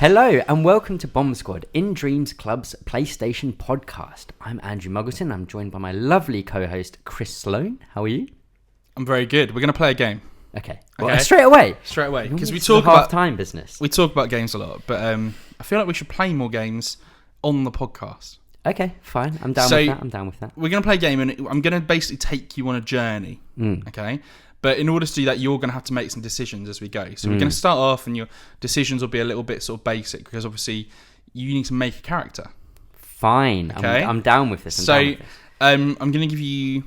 Hello and welcome to Bomb Squad, InDreamsClub's PlayStation podcast. I'm Andrew Muggleton. I'm joined by my lovely co-host Chris Sloan. How are you? I'm very good. We're going to play a game. Okay. Well, straight away. Because we talk about half-time business. We talk about games a lot, but I feel like we should play more games on the podcast. Okay, fine. I'm down with that. We're going to play a game, and I'm going to basically take you on a journey. Okay. But in order to do that, you're going to have to make some decisions as we go. So we're going to start off, and your decisions will be a little bit sort of basic, because obviously you need to make a character. Fine. Okay. I'm down with this. I'm going to give you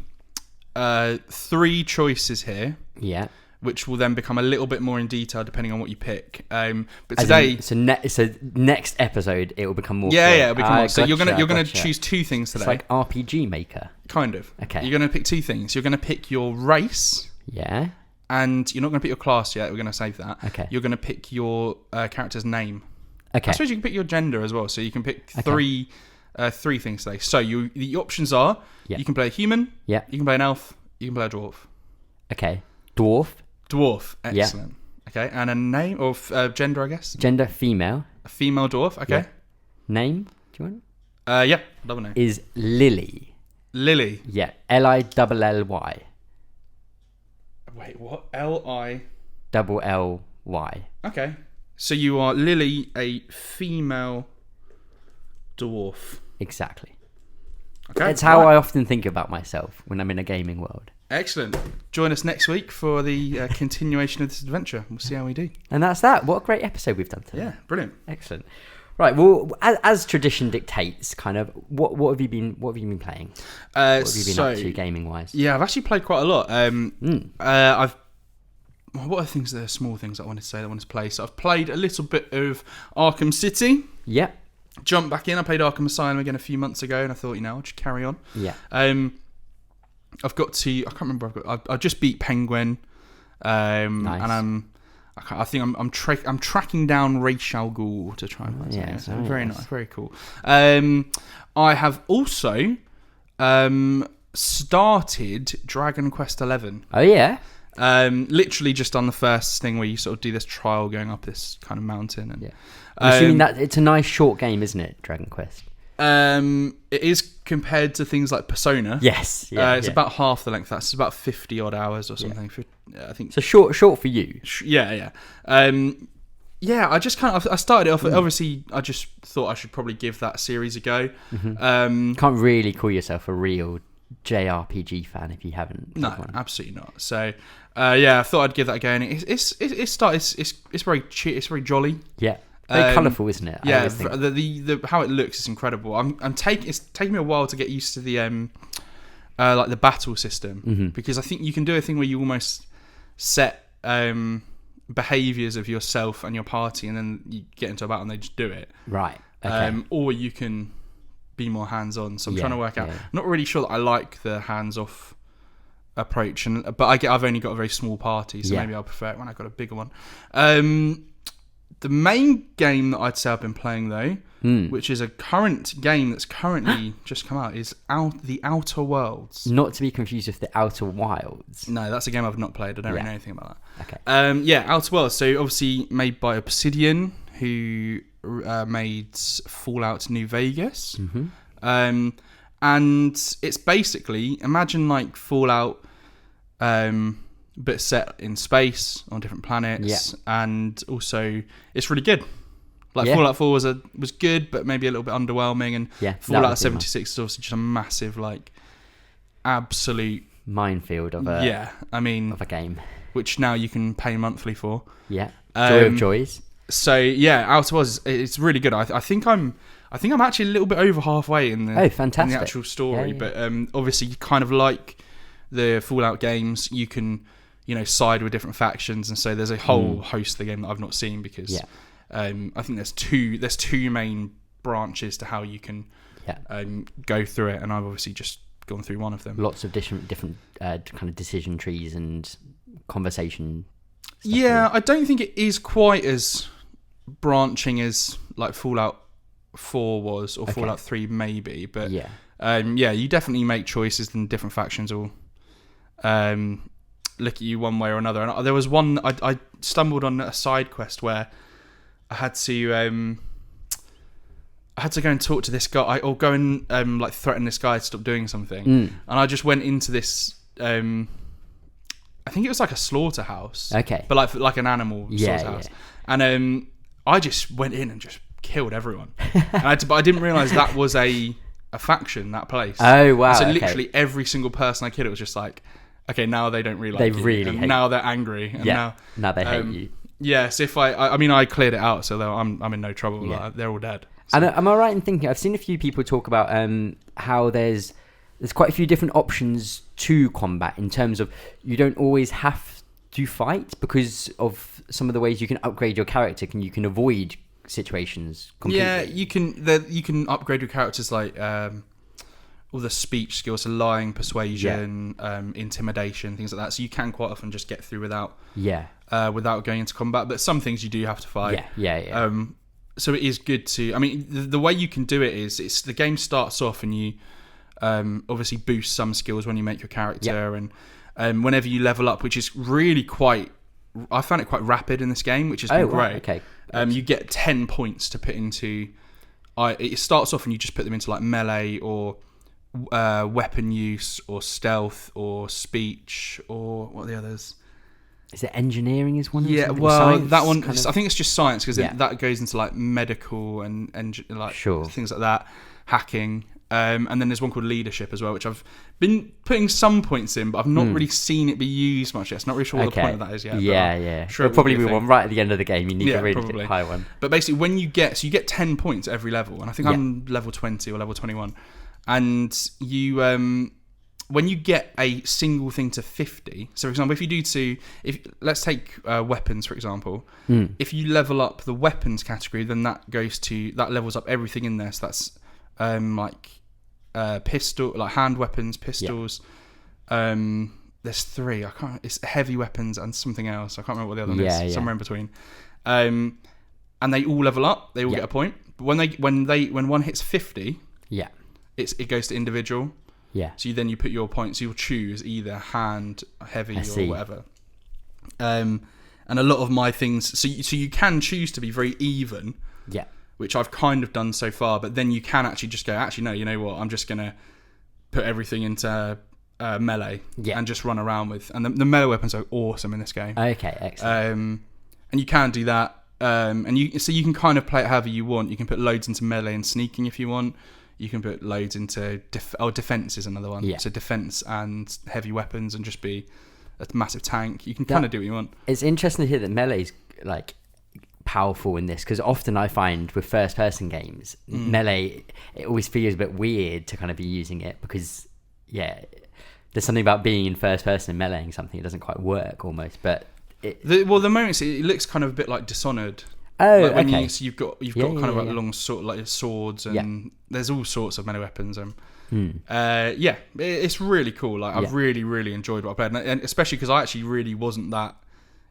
3 choices here. Yeah. Which will then become a little bit more in detail depending on what you pick. But today, so next episode it will become more. Yeah, it'll become more. So you're gonna choose 2 things today. It's like RPG Maker. Kind of. Okay. You're gonna pick 2 things. You're gonna pick your race. Yeah. And you're not gonna pick your class yet. We're gonna save that. Okay. You're gonna pick your character's name. Okay. I suppose you can pick your gender as well. So you can pick 3 things today. So the options are: you can play a human. Yeah. You can play an elf. You can play a dwarf. Okay. Dwarf. Excellent. Yeah. Okay, and a name or gender, I guess. Gender female. A female dwarf. Okay. Yeah. Name? Do you want? Yeah, double name. Is Lily. Lily. Yeah, Lilly. Wait, what? Li. Ly. Okay, so you are Lily, a female dwarf. Exactly. Okay, that's how I often think about myself when I'm in a gaming world. Excellent. Join us next week for the continuation of this adventure. We'll see how we do. And that's that. What a great episode we've done today. Yeah, brilliant. Excellent. Right. Well, as tradition dictates, kind of, what have you been playing? What have you been up to gaming wise? Yeah, I've actually played quite a lot. What are things that are small things I wanted to say that I wanted to play? So I've played a little bit of Arkham City. Yeah. Jumped back in. I played Arkham Asylum again a few months ago, and I thought, I'll just carry on. Yeah. I've got to. I can't remember. I just beat Penguin, nice. And I'm tracking down Ra's al Ghul to try and find something. So very nice, very cool. I have also started Dragon Quest XI. Oh yeah. Literally just on the first thing where you sort of do this trial going up this kind of mountain, and I'm assuming that it's a nice short game, isn't it? Dragon Quest. It is compared to things like Persona. Yes, it's about half the length. That's about 50 odd hours or something. Yeah. I think so. Short for you. Yeah. I just I started it off. Obviously, I just thought I should probably give that series a go. Mm-hmm. Can't really call yourself a real JRPG fan if you haven't. No, absolutely not. So, I thought I'd give that a go. And it's very jolly. Yeah. Very colourful, isn't it? Yeah, the how it looks is incredible. It's taking me a while to get used to the like the battle system, because I think you can do a thing where you almost set behaviours of yourself and your party, and then you get into a battle and they just do it. Right. Okay. Or you can be more hands-on. So I'm trying to work out. I'm not really sure that I like the hands-off approach, but I've only got a very small party, so maybe I'll prefer it when I've got a bigger one. The main game that I'd say I've been playing, though, which is a current game that's currently just come out, is The Outer Worlds. Not to be confused with The Outer Wilds. No, that's a game I've not played. I don't really know anything about that. Okay. Outer Worlds. So obviously made by Obsidian, who made Fallout New Vegas. Mm-hmm. And it's basically, imagine like Fallout, but set in space on different planets, and also it's really good. Like Fallout 4 was good, but maybe a little bit underwhelming, and Fallout 76 is also just a massive, like, absolute minefield of a game, which now you can pay monthly for. Yeah, joy of joys. So Outer Worlds, it's really good. I think I'm actually a little bit over halfway in the actual story, but obviously you kind of like the Fallout games, you can side with different factions, and so there's a whole host of the game that I've not seen, because I think there's two main branches to how you can go through it, and I've obviously just gone through one of them. Lots of different kind of decision trees and conversation stuff. I don't think it is quite as branching as like Fallout 4 was, or Fallout 3 maybe, but you definitely make choices, and different factions will look at you one way or another. And there was one I stumbled on a side quest where I had to go and talk to this guy, or go and like threaten this guy to stop doing something. And I just went into this. I think it was like a slaughterhouse. Okay. But like an animal slaughterhouse. Yeah. And I just went in and just killed everyone. But I didn't realise that was a faction, that place. Oh, wow. So literally every single person I killed, it was just like, okay, now they don't really like you. They really hate now they're angry. And now they hate you. Yes, if I mean, I cleared it out, so I'm in no trouble. Yeah. Like, they're all dead. So. And am I right in thinking, I've seen a few people talk about how there's quite a few different options to combat, in terms of you don't always have to fight because of some of the ways you can upgrade your character. You can avoid situations completely. Yeah, you can upgrade your characters, like all the speech skills, so lying, persuasion, intimidation, things like that. So you can quite often just get through without going into combat. But some things you do have to fight. Yeah. So it is good to. I mean, the way you can do it is the game starts off and you obviously boost some skills when you make your character, and whenever you level up, which is really I found it quite rapid in this game, which has been great. Okay. You get 10 points to put into. It starts off and you just put them into like melee or weapon use or stealth or speech, or what are the others? Is it engineering is one? Yeah, well, science, that one, I think it's just science, because that goes into like medical and like things like that, hacking. And then there's one called leadership as well, which I've been putting some points in, but I've not really seen it be used much yet. It's not really sure what the point of that is yet. Yeah. Sure, it'll probably be one right at the end of the game. You need a really probably high one. But basically, when you get 10 points at every level, and I think I'm level 20 or level 21, and you when you get a single thing to 50, so for example, if let's take weapons for example, if you level up the weapons category, then that levels up everything in there. So that's pistol, like hand weapons, pistols. There's 3. It's heavy weapons and something else. I can't remember what the other one is. Somewhere in between. And they all level up. They all get a point. But when one hits 50, it goes to individual. Yeah. So you put your points. You'll choose either hand, heavy, or whatever. And a lot of my things. So you can choose to be very even. Yeah. Which I've kind of done so far, but then you can actually just go, actually, no, you know what? I'm just going to put everything into melee and just run around with. And the melee weapons are awesome in this game. Okay, excellent. And you can do that. And you can kind of play it however you want. You can put loads into melee and sneaking if you want. You can put loads into defense is another one. Yeah. So defense and heavy weapons, and just be a massive tank. You can kind of do what you want. It's interesting to hear that melee's like powerful in this, because often I find with first person games, melee, it always feels a bit weird to kind of be using it, because there's something about being in first person and meleeing something, it doesn't quite work almost. But the moments it looks kind of a bit like Dishonored. Like okay. You've got kind of like long like swords, and there's all sorts of melee weapons. It's really cool. Like I've really, really enjoyed what I played, and especially because I actually really wasn't that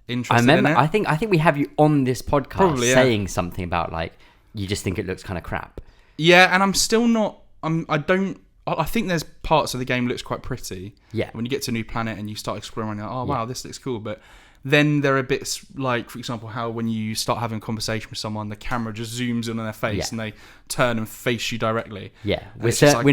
interested in it. I think we have you on this podcast saying something about like you just think it looks kind of crap. Yeah, and I'm still not. I think there's parts of the game looks quite pretty. Yeah. When you get to a new planet and you start exploring, you're like, oh wow, this looks cool. But then there are bits like, for example, how when you start having a conversation with someone, the camera just zooms in on their face and they turn and face you directly. Yeah, we're certainly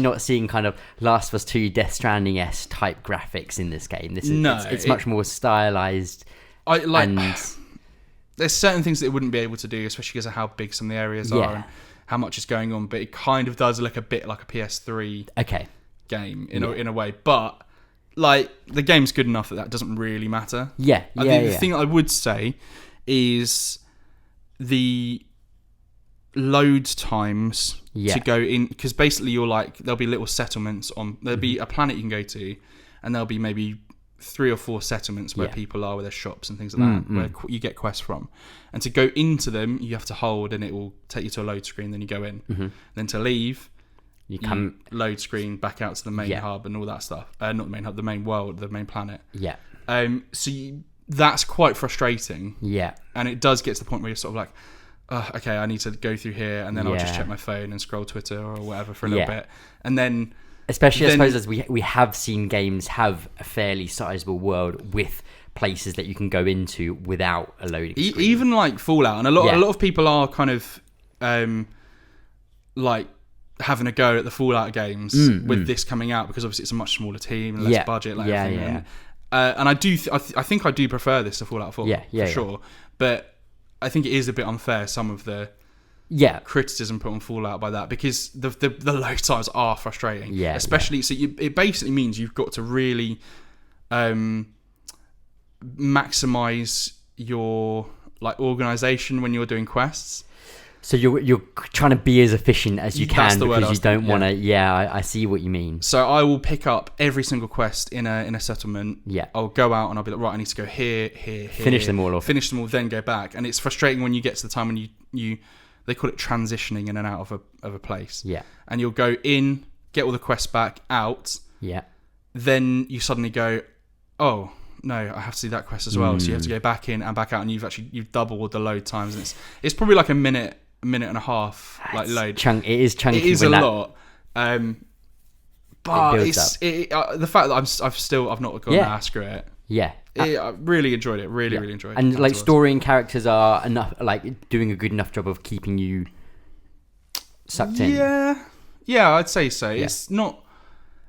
not seeing kind of Last of Us 2 Death Stranding-esque type graphics in this game. It's much more stylized. There's certain things that it wouldn't be able to do, especially because of how big some of the areas are and how much is going on. But it kind of does look a bit like a PS3 game in a way. But like the game's good enough that doesn't really matter. The thing I would say is the load times to go in, because basically you're like, there'll be little settlements there'll be a planet you can go to, and there'll be maybe 3 or 4 settlements where people are with their shops and things like that, where you get quests from. And to go into them, you have to hold, and it will take you to a load screen. Then you go in. Then to leave, you load screen back out to the main hub and all that stuff. Not the main hub, the main world, the main planet. Yeah. That's quite frustrating. Yeah. And it does get to the point where you're sort of like, okay, I need to go through here, and then I'll just check my phone and scroll Twitter or whatever for a little bit, and then. Especially, I suppose, as we have seen games have a fairly sizable world with places that you can go into without a loading screen. Even like Fallout, and a lot of people are kind of like having a go at the Fallout games with this coming out, because obviously it's a much smaller team and less budget, like everything. And I think I do prefer this to Fallout 4 for sure. But I think it is a bit unfair, some of the criticism put on Fallout by that, because the load times are frustrating. Especially so it basically means you've got to really maximize your like organization when you're doing quests. So you're trying to be as efficient as you can, because you don't want to. Yeah, I see what you mean. So I will pick up every single quest in a settlement. Yeah, I'll go out and I'll be like, right, I need to go here. Finish them all off. Finish them all, then go back. And it's frustrating when you get to the time when you they call it transitioning in and out of a place. Yeah, and you'll go in, get all the quests back, out. Yeah, then you suddenly go, oh no, I have to do that quest as well. So you have to go back in and back out, and you've doubled the load times, and it's probably like a minute and a half like load. It is chunky. It is a lot. But the fact that I've not gone screw it. Yeah. I really enjoyed it. Really enjoyed it. And like story and characters are enough, like doing a good enough job of keeping you sucked in. Yeah, I'd say so. Yeah. It's not.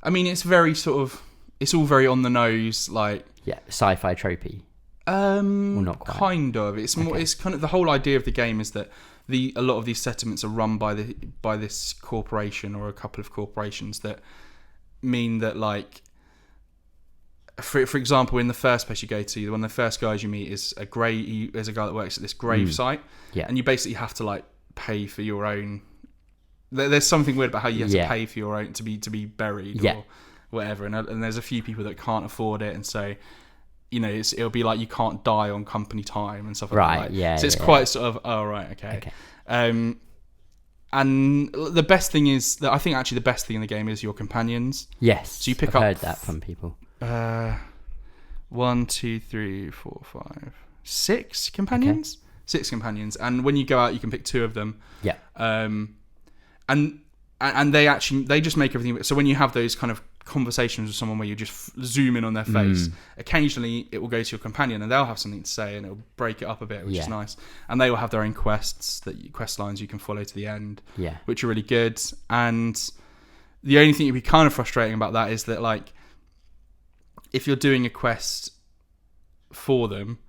I mean, it's very sort of. It's all very on the nose, like sci-fi tropey. Well, not quite. Kind of. It's more. It's kind of the whole idea of the game is that a lot of these settlements are run by this corporation or a couple of corporations that mean that, like, for example, in the first place you go to, one of the first guys you meet is there's a guy that works at this grave site, and you basically have to like pay for your own. There's something weird about how you have to pay for your own to be buried or whatever, and there's a few people that can't afford it, and so. You know, it'll be like you can't die on company time and stuff like that. So it's quite sort of, okay. And the best thing is that I think actually the best thing in the game is your companions. Yes. So you pick I've up. Heard that from people. 1, 2, 3, 4, 5, 6 companions. 6 companions, and when you go out, you can pick 2 of them. Yeah. And they just make everything. So when you have those kind of conversations with someone where you just zoom in on their face, occasionally it will go to your companion and they'll have something to say and it'll break it up a bit, which is nice. And they will have their own quest lines you can follow to the end, which are really good. And the only thing that would be kind of frustrating about that is that, like, if you're doing a quest for them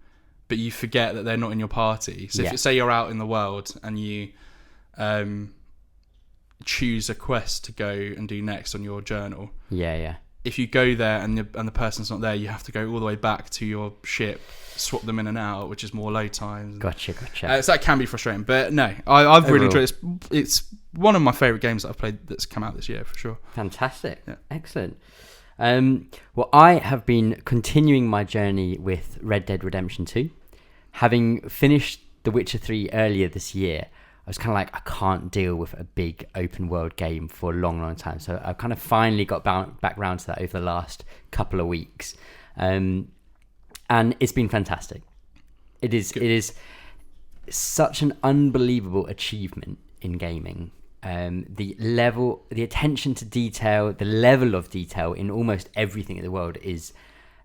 but you forget that they're not in your party, so if say you're out in the world and you choose a quest to go and do next on your journal. If you go there and the person's not there, you have to go all the way back to your ship, swap them in and out, which is more load times. Gotcha. So that can be frustrating, but no, I've really enjoyed this. It's one of my favourite games that I've played that's come out this year for sure. Fantastic, excellent. Well, I have been continuing my journey with Red Dead Redemption 2, having finished The Witcher 3 earlier this year. I was kind of like, I can't deal with a big open world game for a long time. So I've kind of finally got back round to that over the last couple of weeks. And it's been fantastic. It is such an unbelievable achievement in gaming. The attention to detail, the level of detail in almost everything in the world is,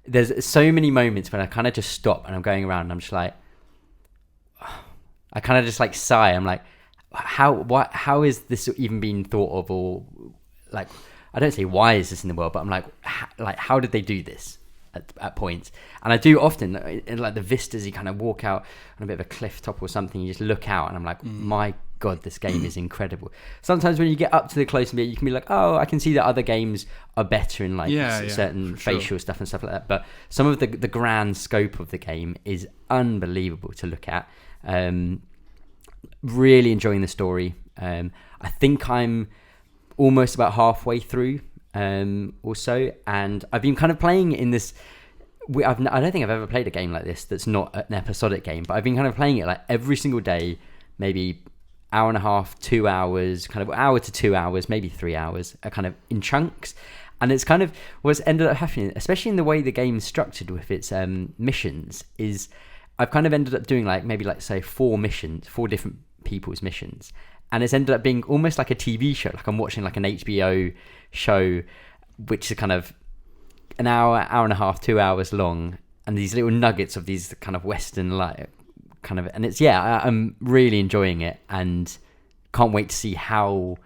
there's so many moments when I kind of just stop and I'm going around and I'm just like, I kind of just like sigh. I'm like, how is this even being thought of? Or like, I don't say why is this in the world, but I'm like how did they do this at points? And I do often in like the vistas, you kind of walk out on a bit of a cliff top or something, you just look out and I'm like, my God, this game is incredible. Sometimes when you get up to the close bit, you can be like, oh, I can see that other games are better in like certain facial stuff and stuff like that. But some of the grand scope of the game is unbelievable to look at. Really enjoying the story. I think I'm almost about halfway through or so, and I've been kind of playing in this. I don't think I've ever played a game like this that's not an episodic game, but I've been kind of playing it like every single day, maybe hour and a half, 2 hours, kind of hour to 2 hours, maybe 3 hours, kind of in chunks. And it's kind of what's ended up happening, especially in the way the game's structured with its missions, is I've kind of ended up doing like maybe like say 4 different people's missions, and it's ended up being almost like a TV show. Like I'm watching like an HBO show, which is kind of an hour and a half, 2 hours long, and these little nuggets of these kind of Western and it's I'm really enjoying it and can't wait to see how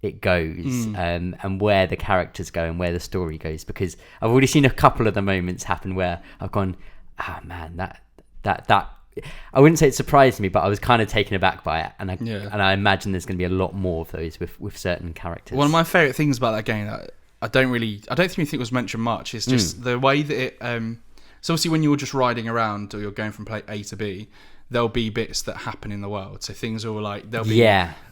it goes and where the characters go and where the story goes, because I've already seen a couple of the moments happen where I've gone, man, that I wouldn't say it surprised me, but I was kind of taken aback by it, and I imagine there's going to be a lot more of those with certain characters. One of my favourite things about that game that I don't think was mentioned much is just the way that it. So obviously, when you're just riding around or you're going from place A to B, there'll be bits that happen in the world. So things are like there'll be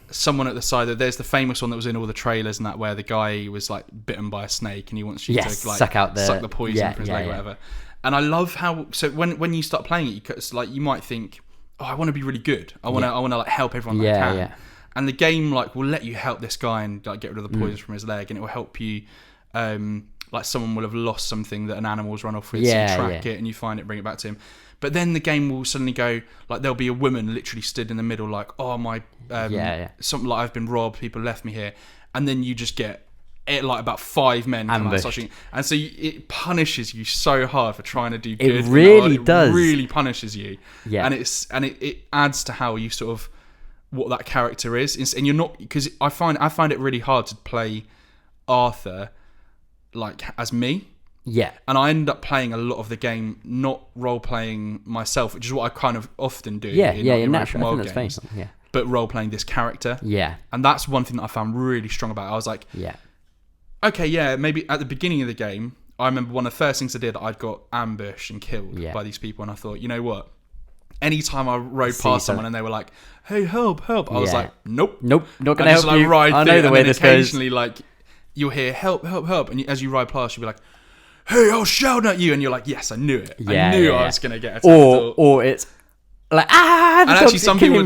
someone at the side. There's the famous one that was in all the trailers and that, where the guy was like bitten by a snake and he wants you to like suck the poison from his leg or whatever. And I love how, so when you start playing it, it's like you might think, oh, I want to be really good. I want to like help everyone that I can. Yeah. And the game like will let you help this guy and like get rid of the poison from his leg, and it will help you. Like someone will have lost something that an animal's run off with, so you track it and you find it, bring it back to him. But then the game will suddenly go like there'll be a woman literally stood in the middle, like, oh my, something like I've been robbed, people left me here, and then you just get like about 5 men come out touching, and so it punishes you so hard for trying to do good. It really does. It really punishes you. Yeah, and it adds to how you sort of what that character is, and you're not, because I find it really hard to play Arthur like as me. Yeah. And I end up playing a lot of the game not role playing myself, which is what I kind of often do in natural world games. Yeah. But role playing this character. Yeah. And that's one thing that I found really strong about it. I was like, okay, maybe at the beginning of the game, I remember one of the first things I did, I'd got ambushed and killed by these people, and I thought, you know what? Anytime I rode past someone and they were like, hey, help, I was like, nope, not gonna help you. I know the way this goes. Occasionally, like, you'll hear help, and as you ride past, you'll be like, hey, I was shouting at you, and you're like, yes, I knew it. I knew I was gonna get attacked. Or it's like, and actually, some people,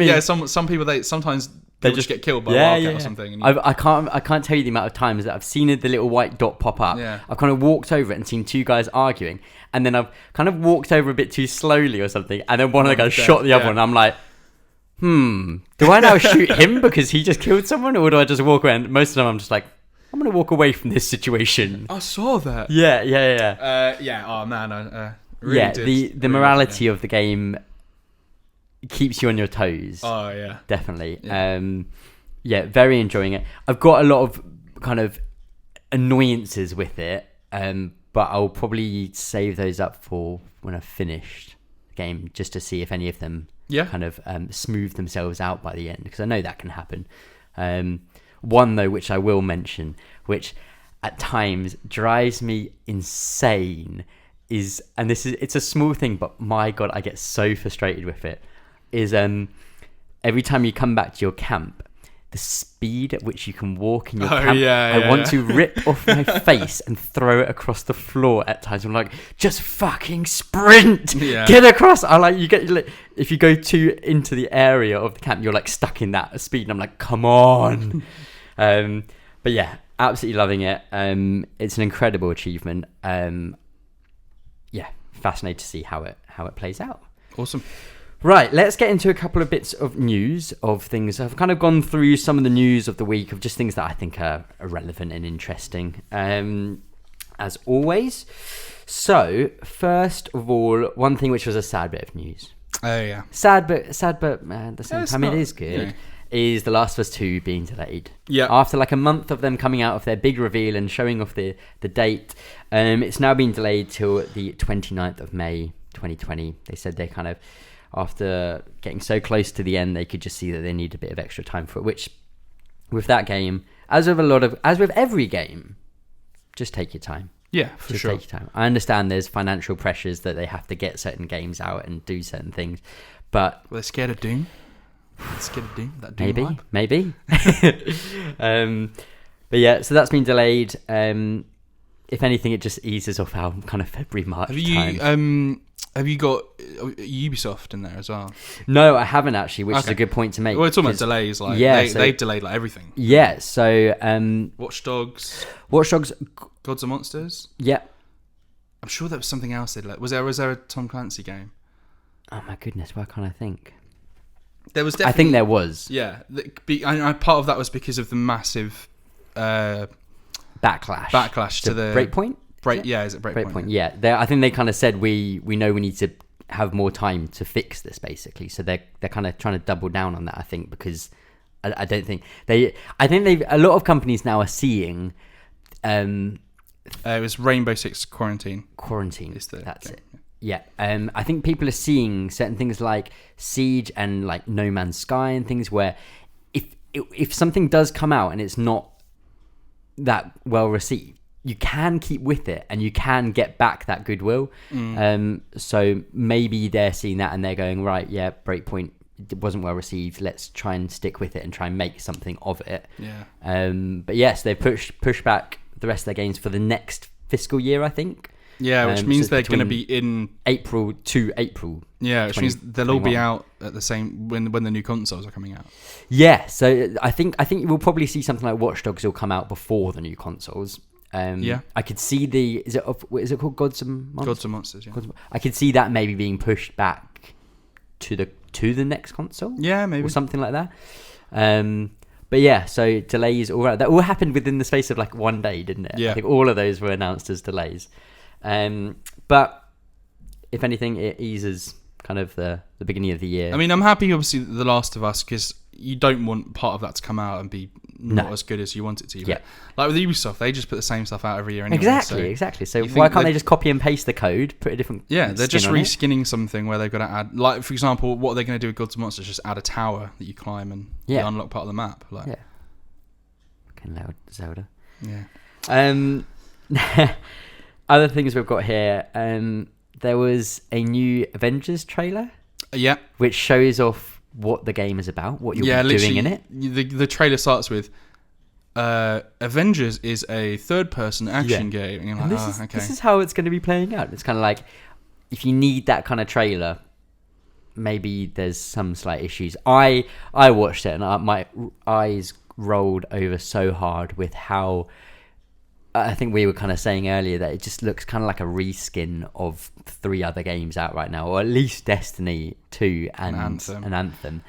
some people, sometimes they just get killed by a wildcat or something. And I can't tell you the amount of times that I've seen the little white dot pop up. Yeah. I've kind of walked over it and seen 2 guys arguing, and then I've kind of walked over a bit too slowly or something, and then one of the guys shot the other one, and I'm like, do I now shoot him because he just killed someone, or do I just walk away? And most of the time I'm just like, I'm going to walk away from this situation. I saw that. Yeah. Oh man, I really did. The morality of the game keeps you on your toes. Oh yeah, definitely. Yeah. Very enjoying it. I've got a lot of kind of annoyances with it, but I'll probably save those up for when I've finished the game, just to see if any of them kind of smooth themselves out by the end, because I know that can happen. One though, which I will mention, which at times drives me insane, it's a small thing, but my God, I get so frustrated with it, is every time you come back to your camp, the speed at which you can walk in your camp, I want to rip off my face and throw it across the floor at times. I'm like, just fucking sprint, get across. If you go too into the area of the camp, you're like stuck in that speed, and I'm like, come on. But yeah, absolutely loving it. It's an incredible achievement. Fascinated to see how it plays out. Awesome. Right, let's get into a couple of bits of news of things. I've kind of gone through some of the news of the week of just things that I think are relevant and interesting, as always. So, first of all, one thing which was a sad bit of news. Oh, yeah. Sad, but at the same time, it is good. Is The Last of Us 2 being delayed. Yeah. After like a month of them coming out of their big reveal and showing off the date, it's now been delayed till the 29th of May 2020. They said they kind of, after getting so close to the end, they could just see that they need a bit of extra time for it, which with that game, as with every game, just take your time. Yeah, for sure. Take your time. I understand there's financial pressures that they have to get certain games out and do certain things, but... Well, they're scared of Doom. That Doom maybe. But yeah, so that's been delayed. If anything, it just eases off our kind of February, March time. Have you got Ubisoft in there as well? No, I haven't actually, which is a good point to make. Well, it's almost delays. Like they've delayed like everything. Yeah, so Watch Dogs, Gods and Monsters. Yeah, I'm sure there was something else they delayed. Was there a Tom Clancy game? Oh my goodness, why can't I think? There was definitely. I think there was. Yeah, part of that was because of the massive backlash to the Breakpoint. Is it Breakpoint? Breakpoint, yeah. I think they kind of said we know we need to have more time to fix this, basically. So they're kind of trying to double down on that, I think, because I don't think a lot of companies now are seeing. It was Rainbow Six Quarantine. That's it. Yeah. I think people are seeing certain things like Siege and like No Man's Sky and things where if something does come out and it's not that well received, you can keep with it and you can get back that goodwill. So maybe they're seeing that and they're going, right, yeah, Breakpoint wasn't well received. Let's try and stick with it and try and make something of it. Yeah. But yes, they pushed back the rest of their games for the next fiscal year, I think. Yeah, which means they're going to be in April to April. Yeah, which means they'll all be out at the same when the new consoles are coming out. Yeah, so I think we'll probably see something like Watch Dogs will come out before the new consoles. I could see is it called Gods and Monsters? Gods and Monsters, yeah. I could see that maybe being pushed back to the next console. Yeah, maybe. Or something like that. But yeah, so delays, all right. That all happened within the space of like one day, didn't it? Yeah. I think all of those were announced as delays. But if anything, it eases kind of the beginning of the year. I mean, I'm happy, obviously, The Last of Us, because you don't want part of that to come out and be not as good as you want it to. Yeah. Like with Ubisoft, they just put the same stuff out every year anyway. Exactly. So why can't they just copy and paste the code, put a different they're just reskinning something where they've got to add, like, for example, what are they going to do with Gods and Monsters? Just add a tower that you climb and you unlock part of the map. Like, yeah. Fucking loud Zelda. Yeah. Other things we've got here, there was a new Avengers trailer. Yeah. Which shows off what the game is about, what you're doing in it. The trailer starts with, Avengers is a third-person action game. And you're like, this is how it's going to be playing out. It's kind of like, if you need that kind of trailer, maybe there's some slight issues. I watched it and my eyes rolled over so hard with how... I think we were kind of saying earlier that it just looks kind of like a reskin of 3 other games out right now, or at least Destiny 2 and Anthem.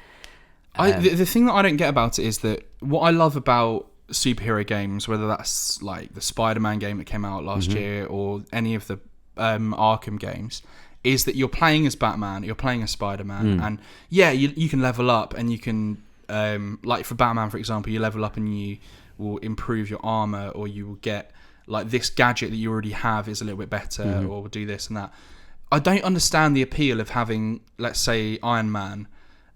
The thing that I don't get about it is that what I love about superhero games, whether that's like the Spider-Man game that came out last year or any of the Arkham games, is that you're playing as Batman, you're playing as Spider-Man, and you can level up and you can, like for Batman, for example, you level up and you will improve your armor, or you will get like this gadget that you already have is a little bit better, or will do this and that. I don't understand the appeal of having, let's say, Iron Man,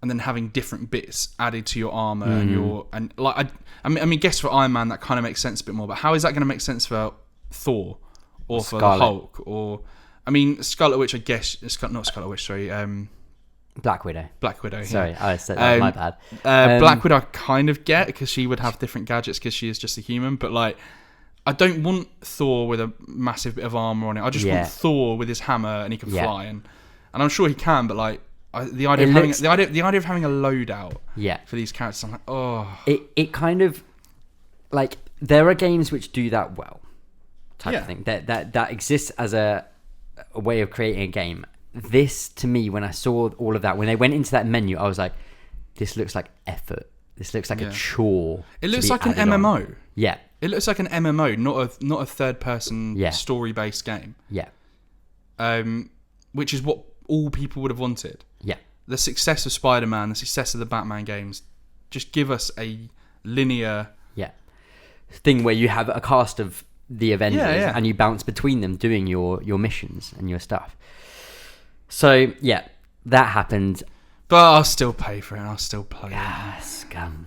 and then having different bits added to your armor I mean, guess for Iron Man that kind of makes sense a bit more. But how is that going to make sense for Thor or for the Hulk? Or I mean, Scarlet Witch, I guess. Not Scarlet Witch. Sorry. Black Widow. Sorry, I said that. My bad. Black Widow I kind of get, because she would have different gadgets because she is just a human. But like, I don't want Thor with a massive bit of armor on it. I just want Thor with his hammer and he can fly, and I'm sure he can. But like, the idea of having a loadout for these characters, I'm like, oh. It kind of like, there are games which do that well, type of thing that exists as a way of creating a game. This, to me, when I saw all of that, when they went into that menu, I was like, this looks like effort. This looks like a chore. It looks like an MMO. On. Yeah. It looks like an MMO, not a third-person story-based game. Yeah. Which is what all people would have wanted. Yeah. The success of Spider-Man, the success of the Batman games, just give us a linear... Yeah. Thing where you have a cast of the Avengers and you bounce between them doing your missions and your stuff. So, yeah, that happened. But I'll still pay for it. I'll still play it. Scum.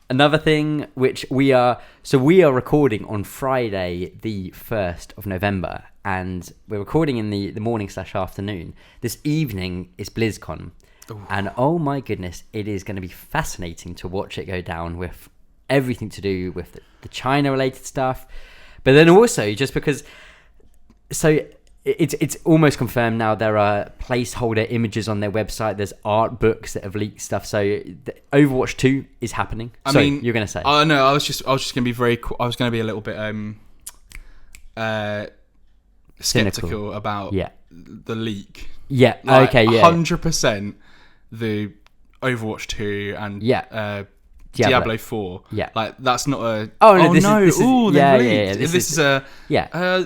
Another thing which we are recording on Friday, the 1st of November, and we're recording in the morning / afternoon. This evening is BlizzCon. Ooh. And oh my goodness, it is going to be fascinating to watch it go down, with everything to do with the China related stuff. But then also, just because... So it's almost confirmed now, there are placeholder images on their website. There's art books that have leaked stuff. So Overwatch 2 is happening. I mean, you're going to say? Oh no, I was just going to be I was going to be a little bit skeptical about the leak. Yeah. Like, okay. Yeah. 100% the Overwatch 2 and Diablo 4. Yeah. Like, that's not a... Oh, no, this is... This is a...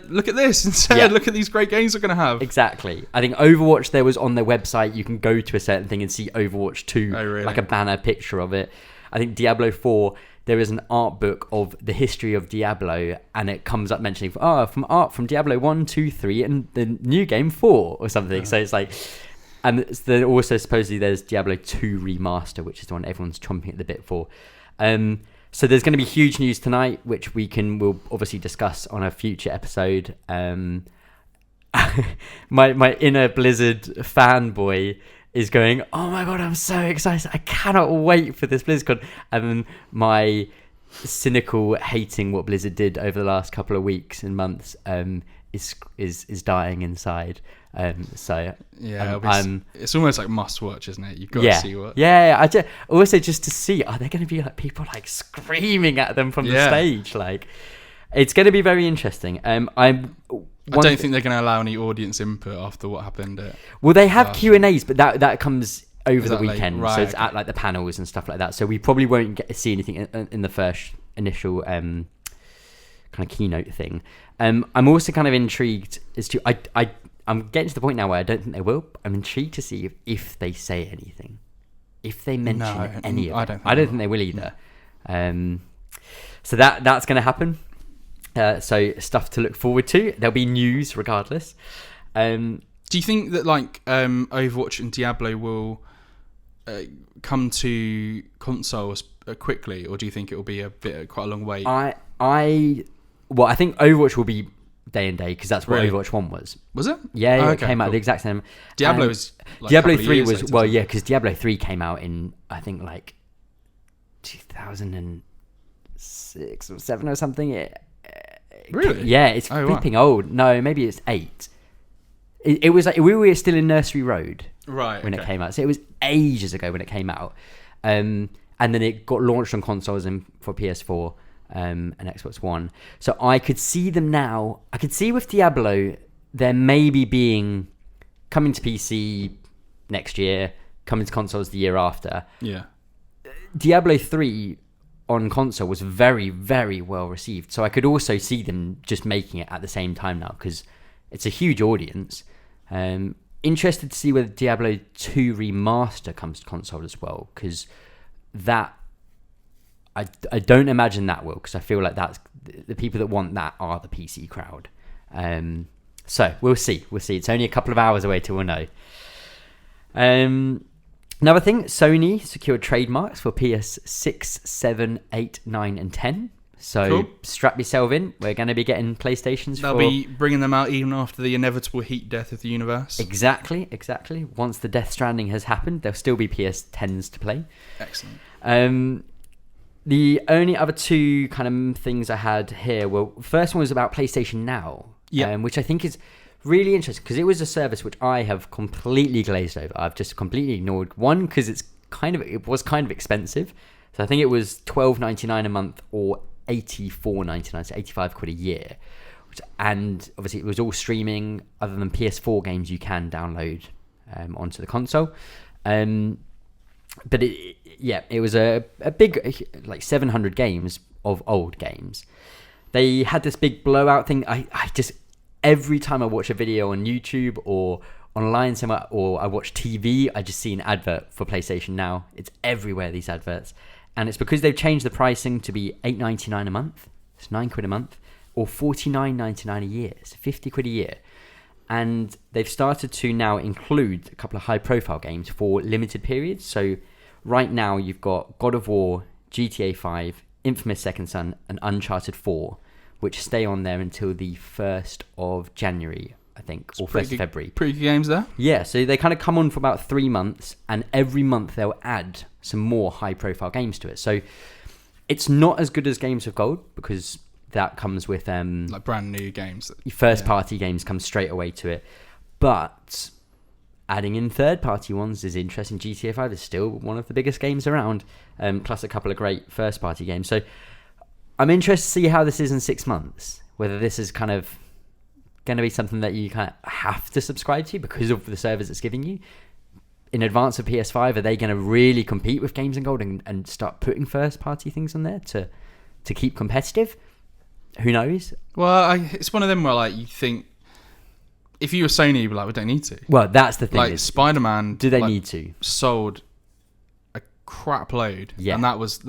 look at this instead. Yeah. Look at these great games we're going to have. Exactly. I think Overwatch, there was on their website, you can go to a certain thing and see Overwatch 2, really? like a banner picture of it. I think Diablo 4, there is an art book of the history of Diablo, and it comes up mentioning, from Diablo 1, 2, 3, and the new game 4 or something. Yeah. So it's like... And then also supposedly there's Diablo 2 Remaster, which is the one everyone's chomping at the bit for. So there's going to be huge news tonight, which we'll obviously discuss on a future episode. My inner Blizzard fanboy is going, oh my god, I'm so excited. I cannot wait for this BlizzCon. And then my cynical hating what Blizzard did over the last couple of weeks and months is dying inside. So yeah, it's almost like must watch, isn't it? You've got to see what. Yeah. Also just to see, are there going to be like people like screaming at them from the stage? Like, it's going to be very interesting. I don't think they're going to allow any audience input after what happened. Well, they have Q&As, but that comes over the weekend, right, so it's at like the panels and stuff like that. So we probably won't get to see anything in the first initial kind of keynote thing. I'm also kind of intrigued as to I'm getting to the point now where I don't think they will. I'm intrigued to see if they say anything, if they mention any of it. I don't think they will either. So that's going to happen. So stuff to look forward to. There'll be news regardless. Do you think that like Overwatch and Diablo will come to consoles quickly, or do you think it will be quite a long wait? I think Overwatch will be day and day because that's what Overwatch 1 was. Was it? Yeah, it came out the exact same. Diablo was like Diablo 3 was because Diablo 3 came out in I think like 2006 or 7 or something. Really? Yeah, it's flipping old. No, maybe it's 8. It was like we were still in Nursery Road when it came out, so it was ages ago when it came out. And then it got launched on consoles and for PS4. And Xbox One. So I could see them now. I could see with Diablo, there maybe coming to PC next year, coming to consoles the year after. Yeah. Diablo 3 on console was very, very well received. So I could also see them just making it at the same time now because it's a huge audience. Interested to see whether Diablo 2 Remaster comes to console as well, because that... I don't imagine that will, because I feel like that's the people that want that are the PC crowd. So we'll see. It's only a couple of hours away till we'll know. Another thing, Sony secured trademarks for PS6, 7, 8, 9, and 10. So cool. Strap yourself in. We're going to be getting PlayStations. They'll be bringing them out even after the inevitable heat death of the universe. Exactly. Once the Death Stranding has happened, there'll still be PS10s to play. Excellent. The only other two kind of things I had here were, first one was about PlayStation Now, which I think is really interesting because it was a service which I have completely glazed over. I've just completely ignored. One, because it was kind of expensive. So I think it was $12.99 a month or $84.99, so 85 quid a year. And obviously it was all streaming. Other than PS4 games, you can download onto the console. But it was a big, like 700 games of old games. They had this big blowout thing. I just, every time I watch a video on YouTube or online somewhere, or I watch TV, I just see an advert for PlayStation Now. It's everywhere, these adverts. And it's because they've changed the pricing to be $8.99 a month. It's 9 quid a month, or $49.99 a year. It's 50 quid a year. And they've started to now include a couple of high-profile games for limited periods. So right now you've got God of War, GTA 5, Infamous Second Son, and Uncharted 4, which stay on there until the 1st of January, I think, or 1st of February. Pretty good games there. Yeah, so they kind of come on for about 3 months, and every month they'll add some more high-profile games to it. So it's not as good as Games of Gold, because that comes with like brand new games. First party games come straight away to it. But adding in third party ones is interesting. GTA 5 is still one of the biggest games around, plus a couple of great first party games. So I'm interested to see how this is in 6 months, whether this is kind of going to be something that you kind of have to subscribe to because of the service it's giving you. in advance of PS5, are they going to really compete with Games and Gold and start putting first-party things on there to keep competitive? Who knows? Well, it's one of them where like you think if you were Sony, you'd be like, we don't need to. Well, that's the thing. Like Spider-Man, do they like, need to? Sold a crap load, yeah, and that was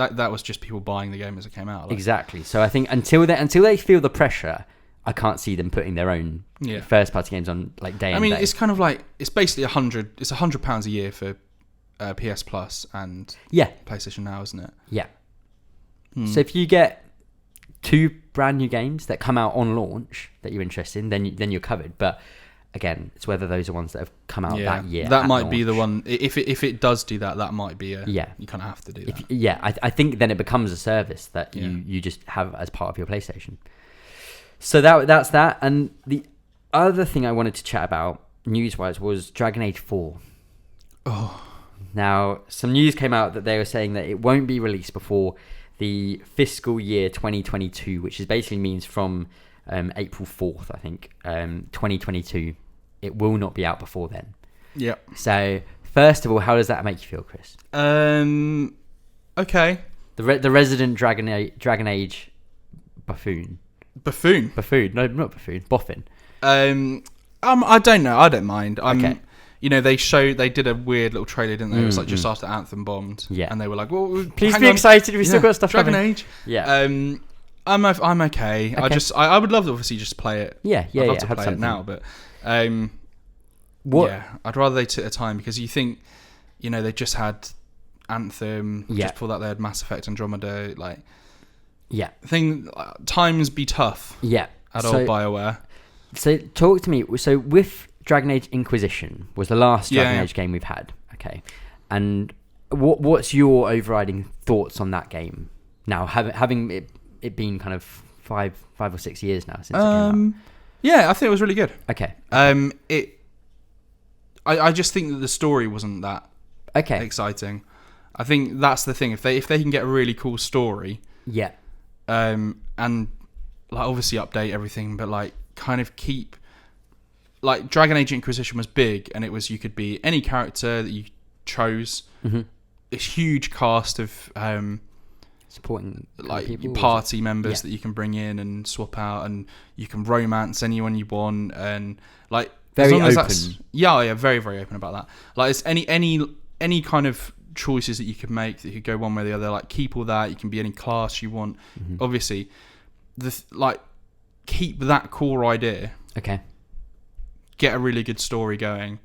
just people buying the game as it came out. Like. Exactly. So I think until they feel the pressure, I can't see them putting their own first-party games on like day. I mean, it's kind of like it's basically £100. It's £100 a year for PS Plus and PlayStation Now, isn't it? Yeah. So if you get 2 brand new games that come out on launch that you're interested in, then you're covered. But again, it's whether those are ones that have come out that year. That might be the one. If it does do that, that might be a You kind of have to do that. I think then it becomes a service that you just have as part of your PlayStation. So that's that. And the other thing I wanted to chat about news-wise was Dragon Age 4. Oh. Now, some news came out that they were saying that it won't be released before the fiscal year 2022, which is basically means from April 4th, I think, 2022. It will not be out before then. Yeah. So, first of all, how does that make you feel, Chris? Okay. The resident Dragon Age buffoon. Buffoon? No, not buffoon. Boffin. I don't know. I don't mind. Okay. You know, they did a weird little trailer, didn't they? It was like just after Anthem bombed. Yeah. And they were like, well, please be excited. We've still got stuff Dragon coming. Age. Yeah. I'm okay. I would love to obviously just play it. Yeah. I'd love to play it now, but what? Yeah, I'd rather they took the time because you think, you know, they just had Anthem. Yeah. Just before that, they had Mass Effect Andromeda. Like, yeah. Times be tough. Yeah. At old BioWare. So talk to me. So with Dragon Age Inquisition was the last Dragon Age game we've had. Okay. And what's your overriding thoughts on that game now, having it been kind of five or 6 years now since it came out? Yeah, I think it was really good. Okay. I just think that the story wasn't that exciting. I think that's the thing. If they can get a really cool story, and like obviously update everything, but like kind of keep like Dragon Age Inquisition was big, and it was you could be any character that you chose. Mm-hmm. This huge cast of supporting like people, party members that you can bring in and swap out, and you can romance anyone you want, and like very open. Very very open about that. Like it's any kind of choices that you could make that you could go one way or the other. Like keep all that. You can be any class you want. Mm-hmm. Obviously, keep that core idea. Okay. Get a really good story going.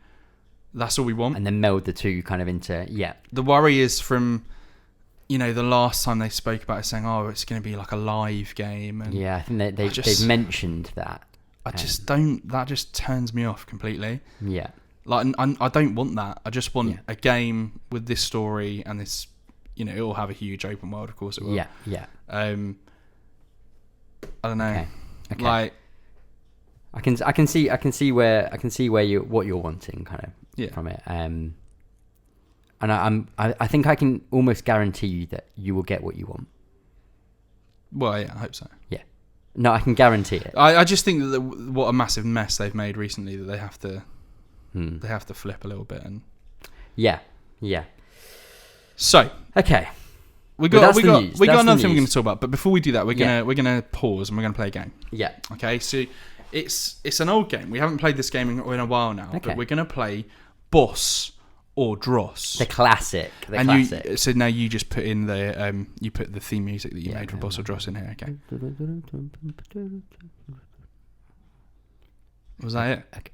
That's all we want. And then meld the two kind of into The worry is from, you know, the last time they spoke about it, saying, "Oh, it's going to be like a live game." And I think they've mentioned that. I just don't. That just turns me off completely. Yeah. Like I don't want that. I just want a game with this story and this. You know, it will have a huge open world. Of course, it will. Yeah. Yeah. I don't know. Okay. Like. I can see where you're wanting kind of from it. And I think I can almost guarantee you that you will get what you want. Well, yeah, I hope so. Yeah. No, I can guarantee it. I just think that what a massive mess they've made recently that they have to flip a little bit and. Yeah. So. Okay. We got another thing we're going to talk about, but before we do that, we're gonna pause and we're gonna play a game. Yeah. Okay. So. It's an old game. We haven't played this game in a while now, but we're going to play Boss or Dross. The classic. So now you just put in the you put the theme music that you made for Boss or Dross in here. Okay. Was that it? Okay.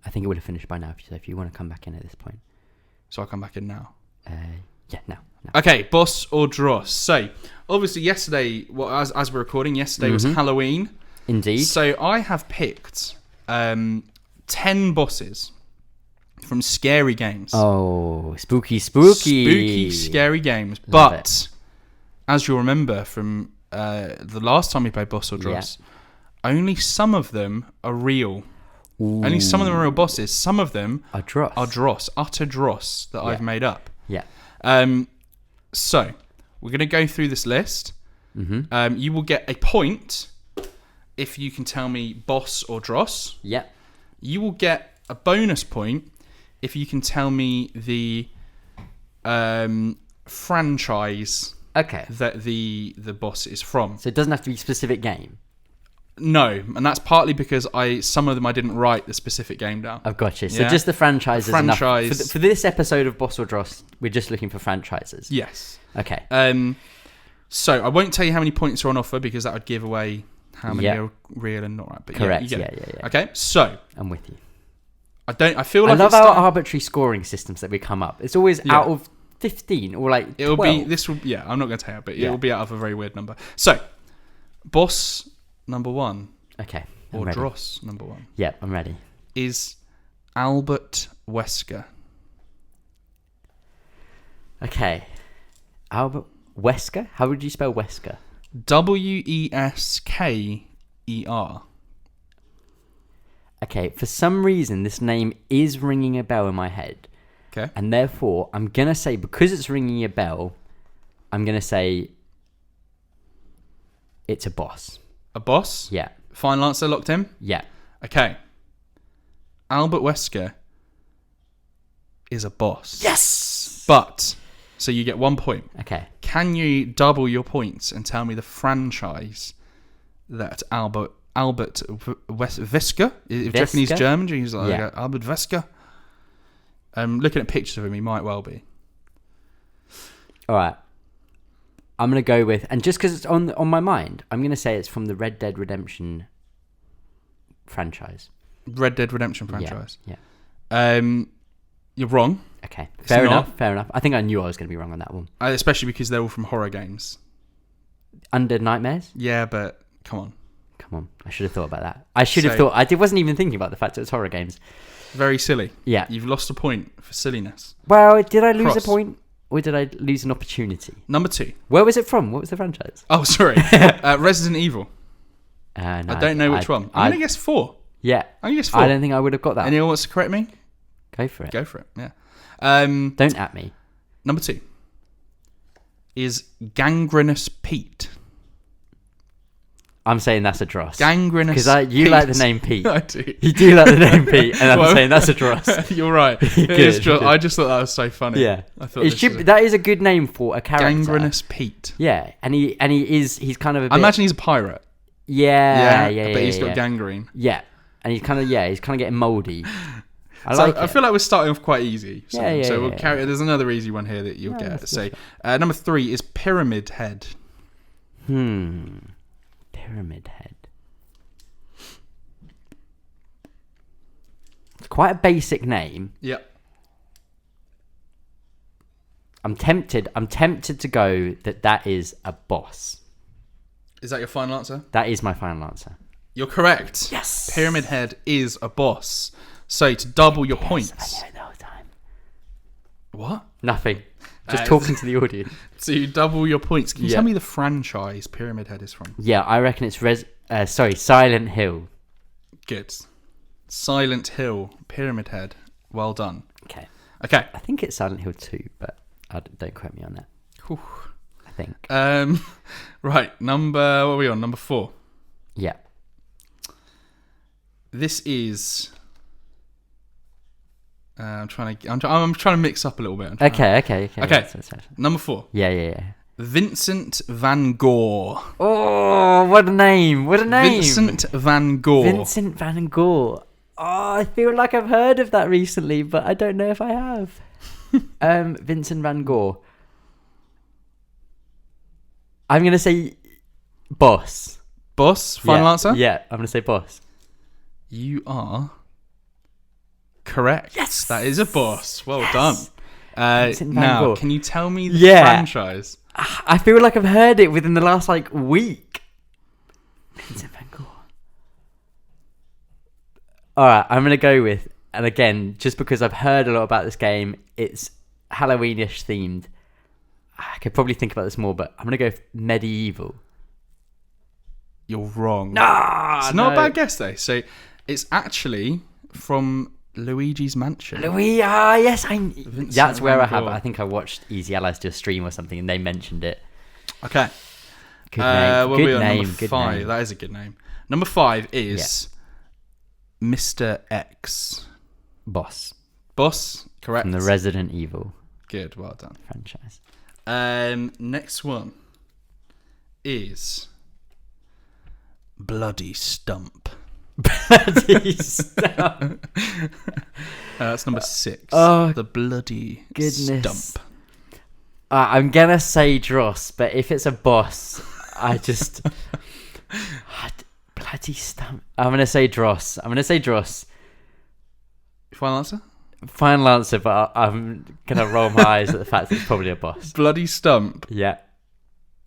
I think it would have finished by now. So if you want to come back in at this point, so I'll come back in now. Now. Okay, Boss or Dross. So obviously yesterday, as we're recording, yesterday was Halloween. Indeed. So I have picked 10 bosses from scary games. Oh, spooky. Spooky, scary games. But as you'll remember from the last time we played Boss or Dross, only some of them are real. Ooh. Only some of them are real bosses. Some of them are Dross. Utter Dross that I've made up. Yeah. So we're going to go through this list. Mm-hmm. You will get a point if you can tell me Boss or Dross. Yeah. You will get a bonus point if you can tell me the franchise that the boss is from. So it doesn't have to be a specific game. No, and that's partly because some of them I didn't write the specific game down. I've got you. So just the franchise is enough. For this episode of Boss or Dross, we're just looking for franchises. Yes. Okay. So I won't tell you how many points are on offer because that would give away how many are real and not right. But correct. Yeah, you get it. Okay. So I'm with you. I love our arbitrary scoring systems that we come up. It's always out of 15 or like 12. It'll be this will. Yeah, I'm not going to tell you, but it will be out of a very weird number. So, boss number 1. Okay. Or Dross number 1. Yeah, I'm ready. Is Albert Wesker. Okay. Albert Wesker? How would you spell Wesker? Wesker. Okay, for some reason this name is ringing a bell in my head. Okay. And therefore, I'm going to say, because it's ringing a bell, I'm going to say it's a boss. A boss? Yeah. Final answer, locked in? Yeah. Okay. Albert Wesker is a boss. Yes! But, so you get 1 point. Okay. Can you double your points and tell me the franchise that Albert Wesker? Japanese German? He's like Albert Wesker. Looking at pictures of him, he might well be. All right. I'm going to go with, and just because it's on my mind, I'm going to say it's from the Red Dead Redemption franchise. Red Dead Redemption franchise? Yeah. You're wrong. Okay. Fair enough. I think I knew I was going to be wrong on that one. Especially because they're all from horror games. Under Nightmares? Yeah, but come on. I should have thought about that. I wasn't even thinking about the fact that it's horror games. Very silly. Yeah. You've lost a point for silliness. Well, did I lose a point? Or did I lose an opportunity? Number 2. Where was it from? What was the franchise? Oh, sorry. Resident Evil. No, I don't know which one. I'm going to guess 4. Yeah. I'm going to guess 4. I don't think I would have got that. Anyone wants to correct me? Go for it. Yeah. Don't at me. Number 2 is Gangrenous Pete. I'm saying that's a Dross. Gangrenous Because you like the name Pete. I do. You do like the name Pete, and I'm saying that's a Dross. You're right. Good. I just thought that was so funny. Yeah. I thought that is a good name for a character. Gangrenous Pete. Yeah, and he's kind of a bit... I imagine he's a pirate. Yeah. But he's got gangrene. Yeah, and he's kind of getting mouldy. I feel like we're starting off quite easy. So we'll carry. There's another easy one here that you'll get. So number 3 is Pyramid Head. Pyramid Head. It's quite a basic name. Yep. I'm tempted to go that is a boss. Is that your final answer? That is my final answer. You're correct. Yes. Pyramid Head is a boss. So to double your points. I know the whole time. What? Nothing. Just talking to the audience. So you double your points. Can you tell me the franchise Pyramid Head is from? Yeah, I reckon it's Silent Hill. Good. Silent Hill, Pyramid Head. Well done. Okay. I think it's Silent Hill 2, but don't quote me on that. Whew. I think. Right. What are we on? Number 4. Yeah. This is. I'm trying to mix up a little bit. Okay. Number 4. Yeah. Vincent van Gogh. Oh, what a name! Vincent van Gogh. Oh, I feel like I've heard of that recently, but I don't know if I have. Vincent van Gogh. I'm gonna say boss. Boss. Final answer. Yeah, I'm gonna say boss. You are correct. Yes, that is a boss. Well done. Now, can you tell me the franchise? I feel like I've heard it within the last week. Vincent van Gogh. All right, I'm gonna go with, and again, just because I've heard a lot about this game, it's Halloweenish themed. I could probably think about this more, but I'm gonna go with Medieval. You're wrong. It's not a bad guess though. So it's actually from Luigi's Mansion. Yes, Vincent that's where van I have it. Gogh. I think I watched Easy Allies do a stream or something, and they mentioned it. Okay. Good name. Good name. Number 5. Name. That is a good name. Number 5 is Mr. X. Boss. Boss, correct. From the Resident Evil Good, well done. franchise. Next one is Bloody Stump. Bloody Stump. That's number 6. Oh, the Bloody goodness. Stump. I'm gonna say Dross, but if it's a boss, I just Bloody Stump. I'm gonna say Dross. Final answer? Final answer, but I'm gonna roll my eyes at the fact that it's probably a boss. Bloody Stump Yeah.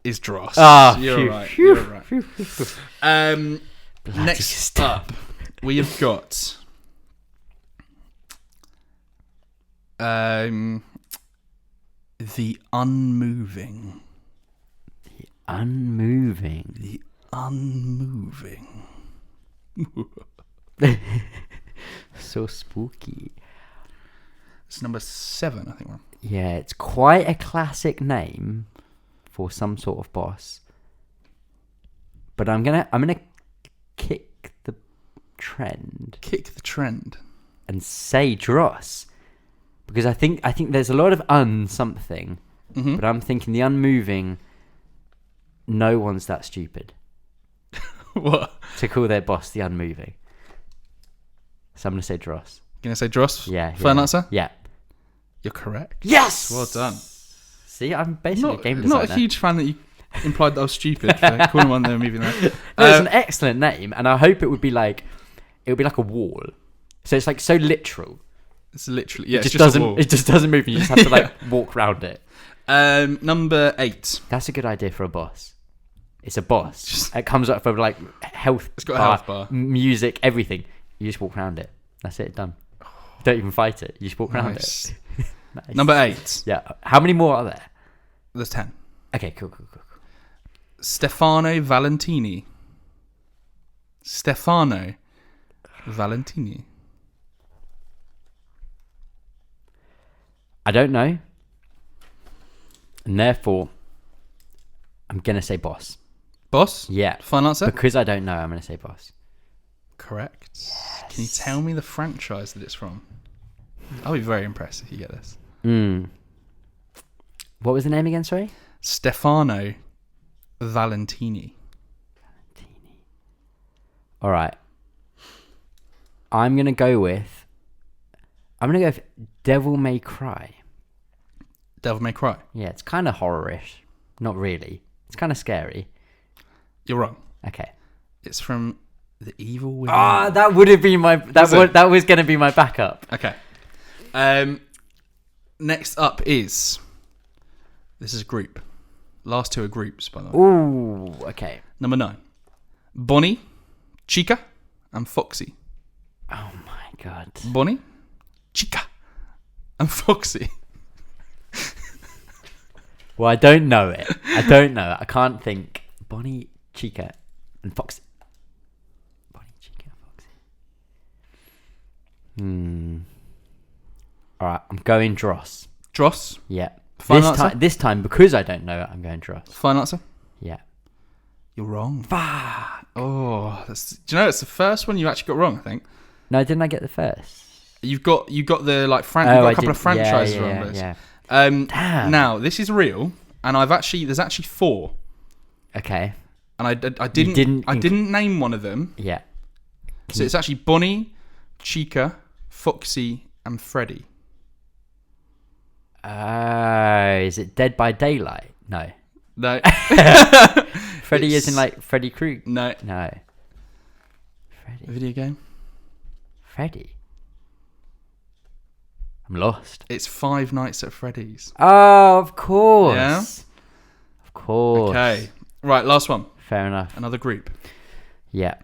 is Dross. Ah, You're phew, right. phew, You're right. phew, phew. Bloody Next Stump. up, we have got The Unmoving. Unmoving. The Unmoving. So spooky. It's number 7, I think. We're on. Yeah, it's quite a classic name for some sort of boss. But I'm gonna kick the trend Kick the trend. and say Dross. Because I think there's a lot of something, Mm-hmm. but I'm thinking the Unmoving, no one's that stupid What? to call their boss the Unmoving. So I'm gonna say Dross. Gonna say Dross? Yeah. Final answer? Yeah. You're correct. Yes! Well done. See, I'm basically a game Not designer. a huge fan that you implied that I was stupid for calling one of them moving there. No, it's an excellent name, and I hope it would be like a wall. So it's like so literal. It's literally, yeah, It it's just just a wall. doesn't. It just doesn't move. You just have to like walk around it. Number 8. That's a good idea for a boss. It's a boss. It comes up for like health. It's got a health bar. Music, everything. You just walk around it. That's it. Done. You don't even fight it. You just walk around Nice. it. Nice. Number 8. Yeah. How many more are there? There's 10. Okay. Cool. Stefano Valentini. Stefano Valentini. I don't know, and therefore, I'm gonna say boss. Boss? Yeah. Final answer? Because I don't know, I'm gonna say boss. Correct. Yes. Can you tell me the franchise that it's from? I'll be very impressed if you get this. What was the name again, sorry? Stefano Valentini. All right. I'm going to go with Devil May Cry. Devil May Cry. Yeah, it's kind of horror-ish. Not really. It's kind of scary. You're wrong. Okay. It's from The Evil Within. That would have been that was going to be my backup. Okay. Next up is... This is a group. Last 2 are groups, by the way. Ooh, okay. Number 9. Bonnie, Chica, and Foxy. Oh my god. Bonnie, Chica, and Foxy. Well, I don't know it. I can't think. Bonnie, Chica, and Foxy. Bonnie, Chica, and Foxy. All right, I'm going Dross. Dross. Yeah. Final answer? This time, because I don't know it, I'm going Dross. Final answer? Yeah. You're wrong. Fuck. Oh, do you know it's the first one you actually got wrong? I think No, didn't I get the first? you got the like you've got a couple of franchises yeah, wrong. Yeah. Damn. Now this is real, and there's actually 4, Okay. and I didn't name one of them. Yeah. So it's actually Bonnie, Chica, Foxy, and Freddy. Is it Dead by Daylight? No. No. Freddy isn't like Freddy Krueger. No. No. Freddy. Video game. Freddy. I'm lost. It's Five Nights at Freddy's. Oh, of course. Yeah? Of course. Okay. Right, last one. Fair enough. Another group. Yeah.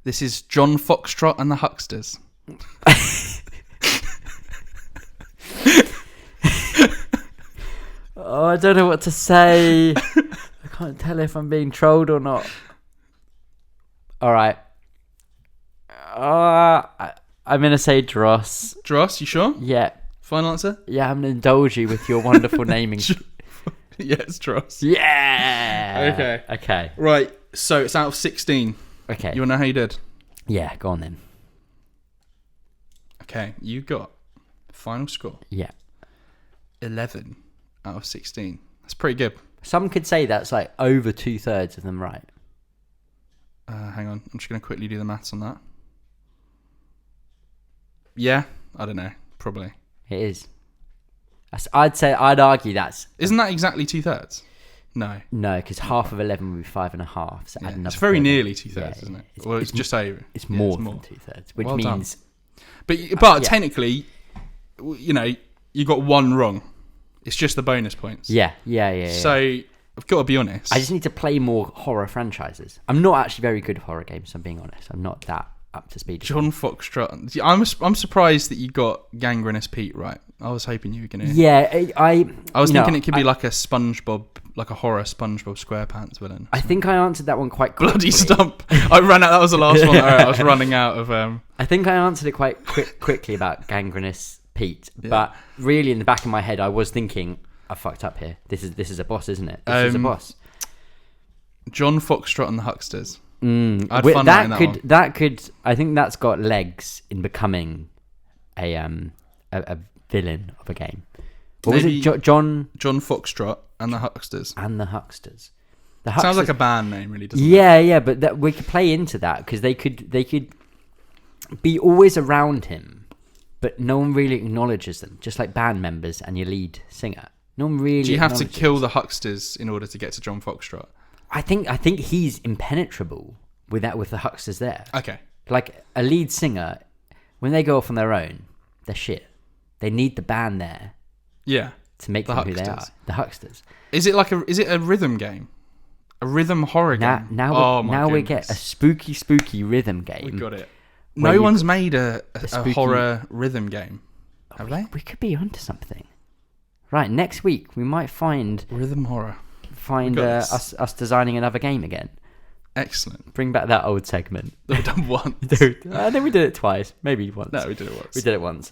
This is John Foxtrot and the Hucksters. Oh, I don't know what to say. I can't tell if I'm being trolled or not. All right. I'm going to say Dross. Dross, you sure? Yeah. Final answer? Yeah, I'm going to indulge you with your wonderful naming. Yeah, it's Dross. Yeah. Okay. Right, so it's out of 16. Okay. You want to know how you did? Yeah, go on then. Okay, you got Final score. Yeah. 11 out of 16. That's pretty good. Some could say that's like over 2/3 of them right. Hang on. I'm just going to quickly do the maths on that. Yeah. I don't know. Probably. It is. I'd argue that's... Isn't that exactly 2/3? No. No, because half of 11 would be 5.5. So add another it's very 30. nearly 2/3, isn't it? It's just over. It's more than 2/3, which well means... Done. But technically, you know, you got one wrong. It's just the bonus points. Yeah. So, I've got to be honest. I just need to play more horror franchises. I'm not actually very good at horror games, if I'm being honest. I'm not that up to speed. John Foxtrot. I'm surprised that you got Gangrenous Pete right. I was hoping you were going to... Yeah, I was thinking it could be like a SpongeBob, like a horror SpongeBob SquarePants villain. I think I answered that one quite quickly. Bloody stump. I ran out. That was the last one. I was running out of... I think I answered it quite quickly about Gangrenous Pete, but really in the back of my head I was thinking, I fucked up here. This is a boss, isn't it? This is a boss. John Foxtrot and the Hucksters. I had fun writing that one. That could. I think that's got legs in becoming a villain of a game. What was it? John Foxtrot and the Hucksters. And the Hucksters. Sounds like a band name, really, doesn't it? Yeah, but we could play into that because they could be always around him, but no one really acknowledges them. Just like band members and your lead singer, no one really. Do you have to kill the Hucksters in order to get to John Foxtrot? I think he's impenetrable with the Hucksters there. Okay. Like a lead singer, when they go off on their own, they're shit. They need the band there. Yeah. To make them who they are. The Hucksters. Is it a rhythm game? A rhythm horror game? Now we get a spooky rhythm game. We got it. No one's made a horror rhythm game. Have they? We could be onto something. Right, next week we might find rhythm horror. Us designing another game again. Excellent. Bring back that old segment. We've done once. Dude, I think we did it twice. Maybe once. No, we did it once. We did it once.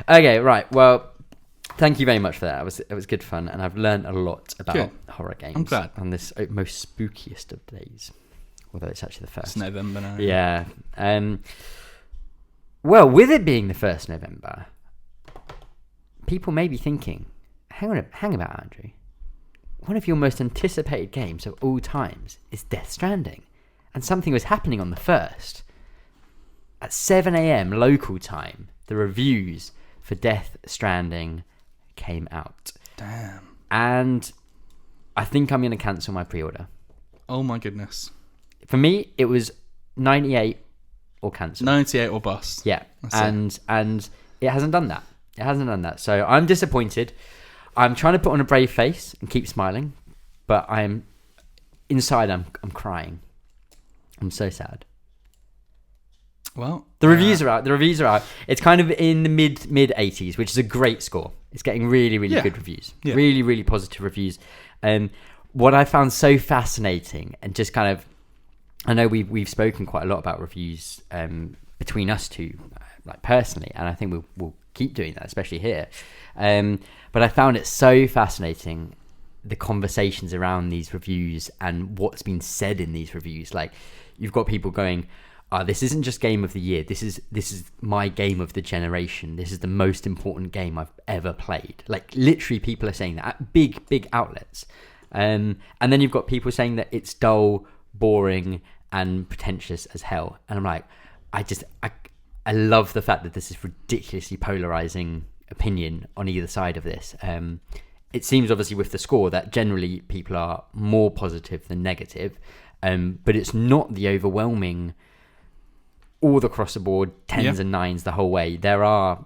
Okay, right. Well, thank you very much for that. It was good fun, and I've learned a lot about horror games. I'm glad. On this most spookiest of days. Although it's actually the first. It's November now. Yeah. Well, with it being the 1st November, people may be thinking, hang about, Andrew. One of your most anticipated games of all times is Death Stranding. And something was happening on the 1st. At 7 a.m. local time, the reviews for Death Stranding came out. Damn. And I think I'm going to cancel my pre-order. Oh my goodness. For me, it was 98 or cancel. 98 or bust. Yeah. And it hasn't done that. So I'm disappointed. I'm trying to put on a brave face and keep smiling, but I'm crying. I'm so sad. Well, the reviews are out. It's kind of in the mid 80s, which is a great score. It's getting really good reviews. Yeah. Really positive reviews. What I found so fascinating and just kind of, I know we've spoken quite a lot about reviews between us two, like personally, and I think we'll keep doing that, especially here. But I found it so fascinating, the conversations around these reviews and what's been said in these reviews. Like, you've got people going, this isn't just game of the year. This is my game of the generation. This is the most important game I've ever played. Like, literally, people are saying that at big outlets. And then you've got people saying that it's dull, boring, and pretentious as hell. And I'm like, I love the fact that this is ridiculously polarizing opinion on either side of this. It seems obviously with the score that generally people are more positive than negative, but it's not the overwhelming all across the board 10s and 9s the whole way. There are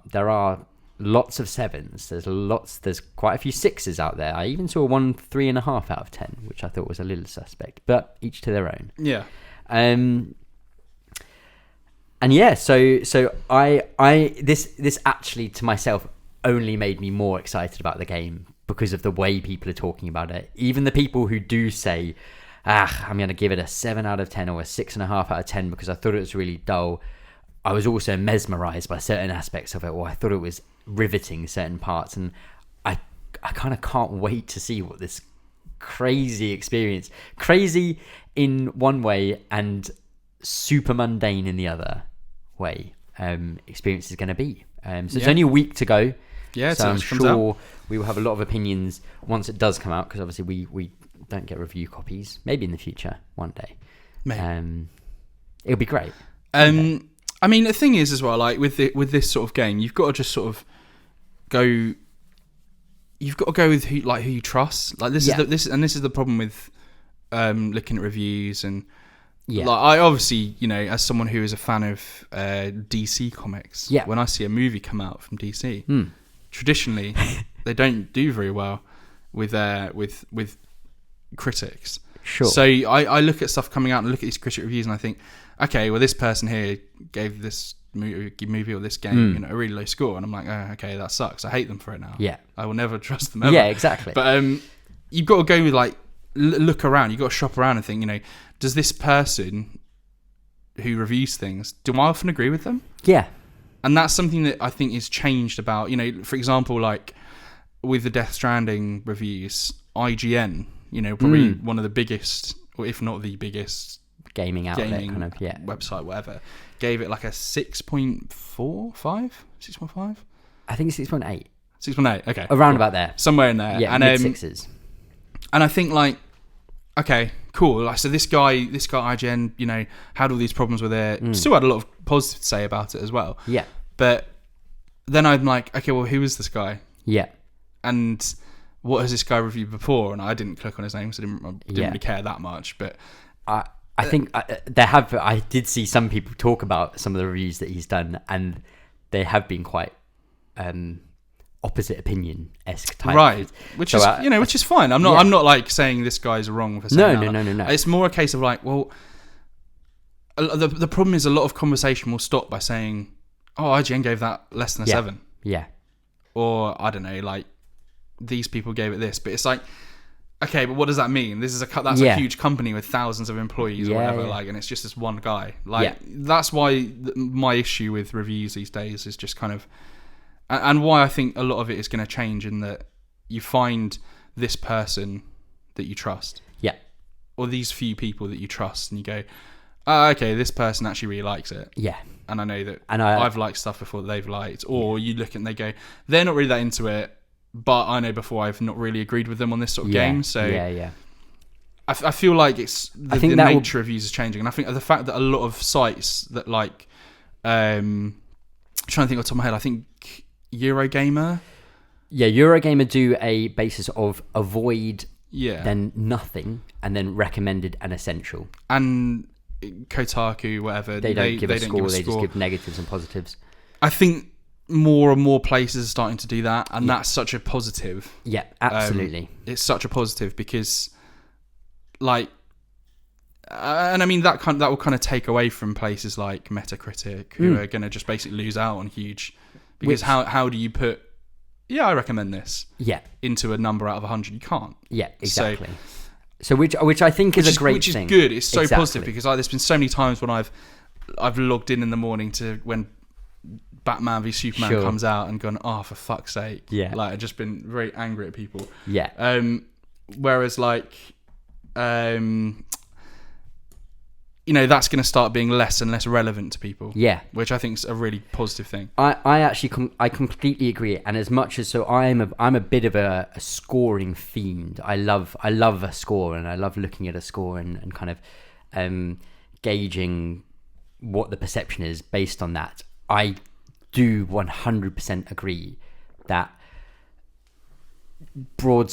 lots of 7s. There's quite a few 6s out there. I even saw one 3.5 out of 10, which I thought was a little suspect, but each to their own. Yeah. And yeah, so this actually to myself only made me more excited about the game because of the way people are talking about it. Even the people who do say, I'm going to give it a 7 out of 10 or a 6.5 out of 10 because I thought it was really dull. I was also mesmerized by certain aspects of it, or I thought it was riveting certain parts. And I kind of can't wait to see what this crazy experience, crazy in one way and super mundane in the other way, experience is going to be. So it's only a week to go. Yeah, so I'm sure we will have a lot of opinions once it does come out, because obviously we don't get review copies. Maybe in the future, one day. Maybe. It'll be great. I mean, the thing is as well, like with this sort of game, you've got to just sort of go. You've got to go with who you trust. Like this is the problem with looking at reviews and. Yeah. Like I obviously, as someone who is a fan of DC comics, when I see a movie come out from DC, traditionally they don't do very well with critics. Sure. So I look at stuff coming out and look at these critic reviews and I think, okay, well this person here gave this movie or this game a really low score, and I'm like, oh, okay, that sucks. I hate them for it now. Yeah. I will never trust them ever. Yeah, exactly. But you've got to go with like look around. You've got to shop around and think, does this person who reviews things, do I often agree with them? Yeah. And that's something that I think is changed about, for example, like with the Death Stranding reviews, IGN, probably one of the biggest, or if not the biggest gaming outlet website, whatever, gave it like a 6.45? 6.5? I think it's 6.8. 6.8, okay. Around about there. Somewhere in there. Yeah, mid-sixes. And I think like, okay, cool. Like, so this guy IGN, had all these problems with it. Still had a lot of positive to say about it as well. Yeah. But then I'm like, okay, well, who is this guy? Yeah. And what has this guy reviewed before? And I didn't click on his name, so I didn't really care that much. But I think I did see some people talk about some of the reviews that he's done, and they have been quite opposite opinion-esque type. Right, which is fine. I'm not like saying this guy's wrong for saying that. No. It's more a case of like, well, the problem is a lot of conversation will stop by saying, oh, IGN gave that less than a 7. Yeah. Or I don't know, like these people gave it this, but it's like, okay, but what does that mean? This is a huge company with thousands of employees or whatever, like, and it's just this one guy. Like that's why my issue with reviews these days is just kind of. And why I think a lot of it is going to change in that you find this person that you trust. Yeah. Or these few people that you trust, and you go, oh, okay, this person actually really likes it. Yeah. And I know that I've liked stuff before that they've liked. Or you look and they go, they're not really that into it, but I know before I've not really agreed with them on this sort of game. So I feel like it's the nature of users changing. And I think the fact that a lot of sites that like, trying to think off the top of my head, I think Eurogamer. Yeah, Eurogamer do a basis of avoid, then nothing, and then recommended and essential. And Kotaku, whatever. They don't give a score, they just give negatives and positives. I think more and more places are starting to do that, and that's such a positive. Yeah, absolutely. It's such a positive because, like, and I mean that will kind of take away from places like Metacritic, who are going to just basically lose out on huge. Because how do you put, I recommend this, into a number out of 100? You can't. Yeah, exactly. So which I think is a great thing. Which is good. It's so positive because there's been so many times when I've logged in the morning to when Batman v Superman comes out and gone, oh, for fuck's sake. Yeah. Like, I've just been very angry at people. Yeah. Whereas like, that's going to start being less and less relevant to people. Yeah. Which I think is a really positive thing. I actually I completely agree. And as much as I'm a bit of a scoring fiend. I love a score, and I love looking at a score and kind of gauging what the perception is based on that. I do 100% agree that broad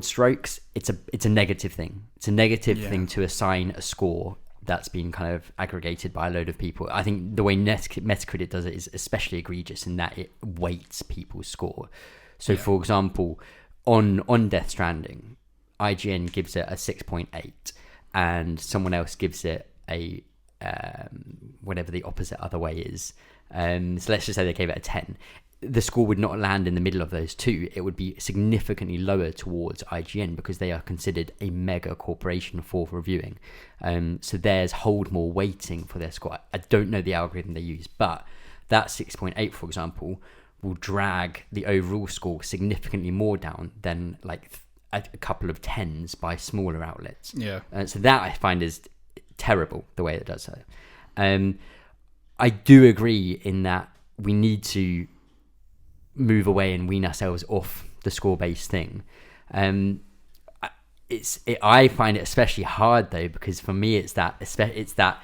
strokes, it's a negative thing. It's a negative thing to assign a score that's been kind of aggregated by a load of people. I think the way Metacritic does it is especially egregious in that it weights people's score. So, for example, on Death Stranding, IGN gives it a 6.8, and someone else gives it a whatever the opposite other way is. So let's just say they gave it a 10. The score would not land in the middle of those two. It would be significantly lower towards IGN because they are considered a mega corporation for reviewing. So theirs hold more weighting for their score. I don't know the algorithm they use, but that 6.8, for example, will drag the overall score significantly more down than like a couple of 10s by smaller outlets. Yeah. So that I find is terrible, the way it does so. I do agree in that we need to move away and wean ourselves off the score-based thing. I find it especially hard though, because for me it's that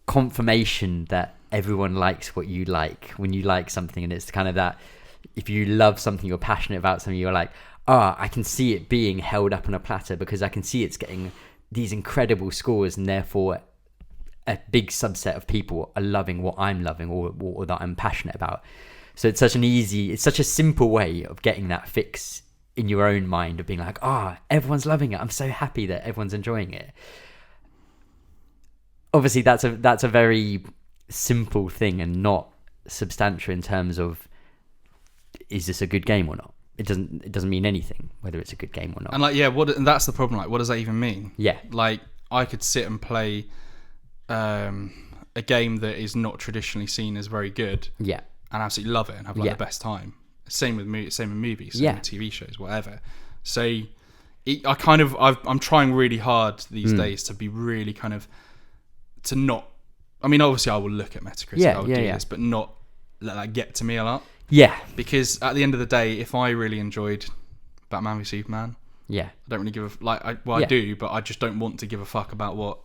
confirmation that everyone likes what you like when you like something, and it's kind of that if you love something, you're passionate about something, you're like, I can see it being held up on a platter because I can see it's getting these incredible scores, and therefore a big subset of people are loving what I'm loving or that I'm passionate about. So it's such a simple way of getting that fix in your own mind of being like, everyone's loving it. I'm so happy that everyone's enjoying it. Obviously, that's a very simple thing and not substantial in terms of, is this a good game or not? It doesn't mean anything whether it's a good game or not. And like, and that's the problem. Like, what does that even mean? Yeah. Like, I could sit and play a game that is not traditionally seen as very good. Yeah. And absolutely love it and have like the best time. Same with movies, same with TV shows, whatever. So I'm trying really hard these days to be really kind of to not. I mean, obviously, I will look at Metacritic. I will do this, but not let that get to me a lot. Yeah. Because at the end of the day, if I really enjoyed Batman v Superman, I don't really give I do, but I just don't want to give a fuck about what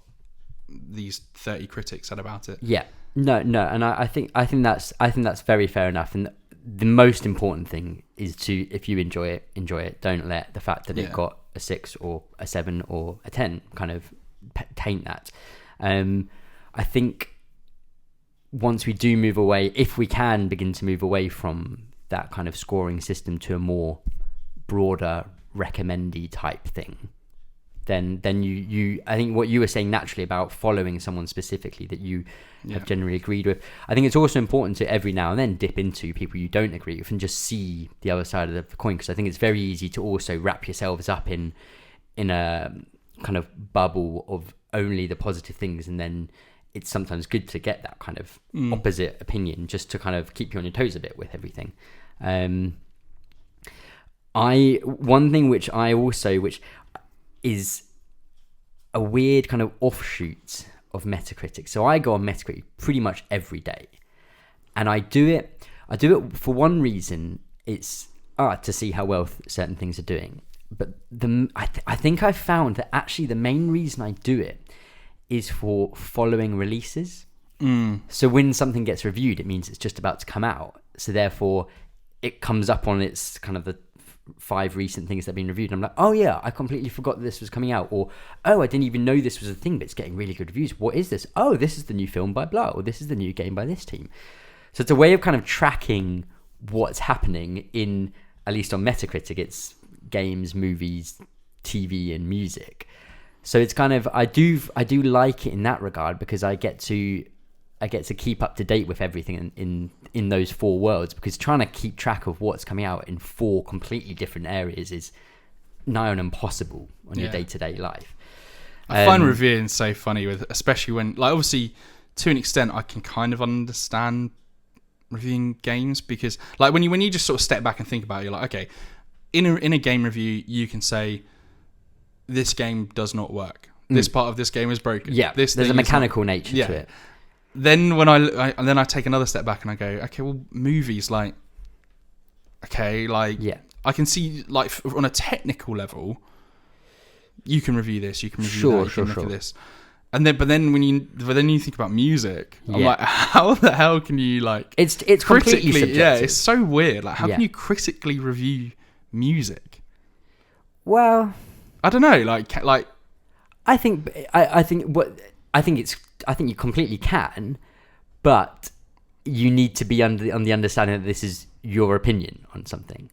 these 30 critics said about it. Yeah. No, and I think that's very fair enough. And the most important thing is to, if you enjoy it. Don't let the fact that it got a 6 or a 7 or a 10 kind of taint that. I think once we do move away, if we can begin to move away from that kind of scoring system to a more broader recommendee type thing, then you I think what you were saying naturally about following someone specifically that you have generally agreed with, I think it's also important to every now and then dip into people you don't agree with and just see the other side of the coin, because I think it's very easy to also wrap yourselves up in a kind of bubble of only the positive things, and then it's sometimes good to get that kind of opposite opinion just to kind of keep you on your toes a bit with everything. One thing which is a weird kind of offshoot of Metacritic. So I go on Metacritic pretty much every day, and I do it for one reason. It's to see how well certain things are doing. But I think I've found that actually the main reason I do it is for following releases. So when something gets reviewed, it means it's just about to come out. So therefore, it comes up on its kind of the 5 recent things that have been reviewed, and I'm like, oh yeah, I completely forgot that this was coming out, or I didn't even know this was a thing, but it's getting really good reviews. What is this? Oh, this is the new film by blah, or this is the new game by this team. So it's a way of kind of tracking what's happening in, at least on Metacritic, it's games, movies, TV, and music. So it's kind of, I do like it in that regard, because I get to keep up to date with everything in those 4 worlds, because trying to keep track of what's coming out in 4 completely different areas is nigh on impossible on your day-to-day life. I find reviewing so funny, especially when, like, obviously to an extent I can kind of understand reviewing games, because like when you just sort of step back and think about it, you're like, okay, in a game review you can say this game does not work, this part of this game is broken, there's a mechanical nature to it. Then when I take another step back and I go, okay, well, movies, like, okay, like, I can see, like, on a technical level, you can review this, you can review that, you can look at this, but then when you think about music, I'm like, how the hell can you, like, it's completely subjective. Yeah, it's so weird. Like, how can you critically review music? Well, I don't know, like, I think you completely can, but you need to be on the understanding that this is your opinion on something.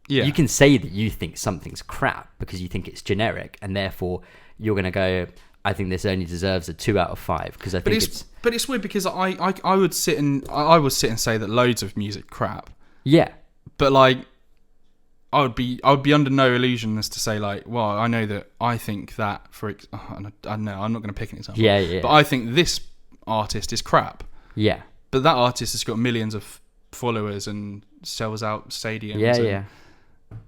Yeah. You can say that you think something's crap because you think it's generic, and therefore you're going to go, I think this only deserves a 2 out of 5 because I think it's. But it's weird because I would sit and say that loads of music crap. Yeah. But like, I would be under no illusion as to say, like, well, I know that I think that I don't know, I'm not going to pick an example. Yeah. But I think this artist is crap. Yeah. But that artist has got millions of followers and sells out stadiums. Yeah.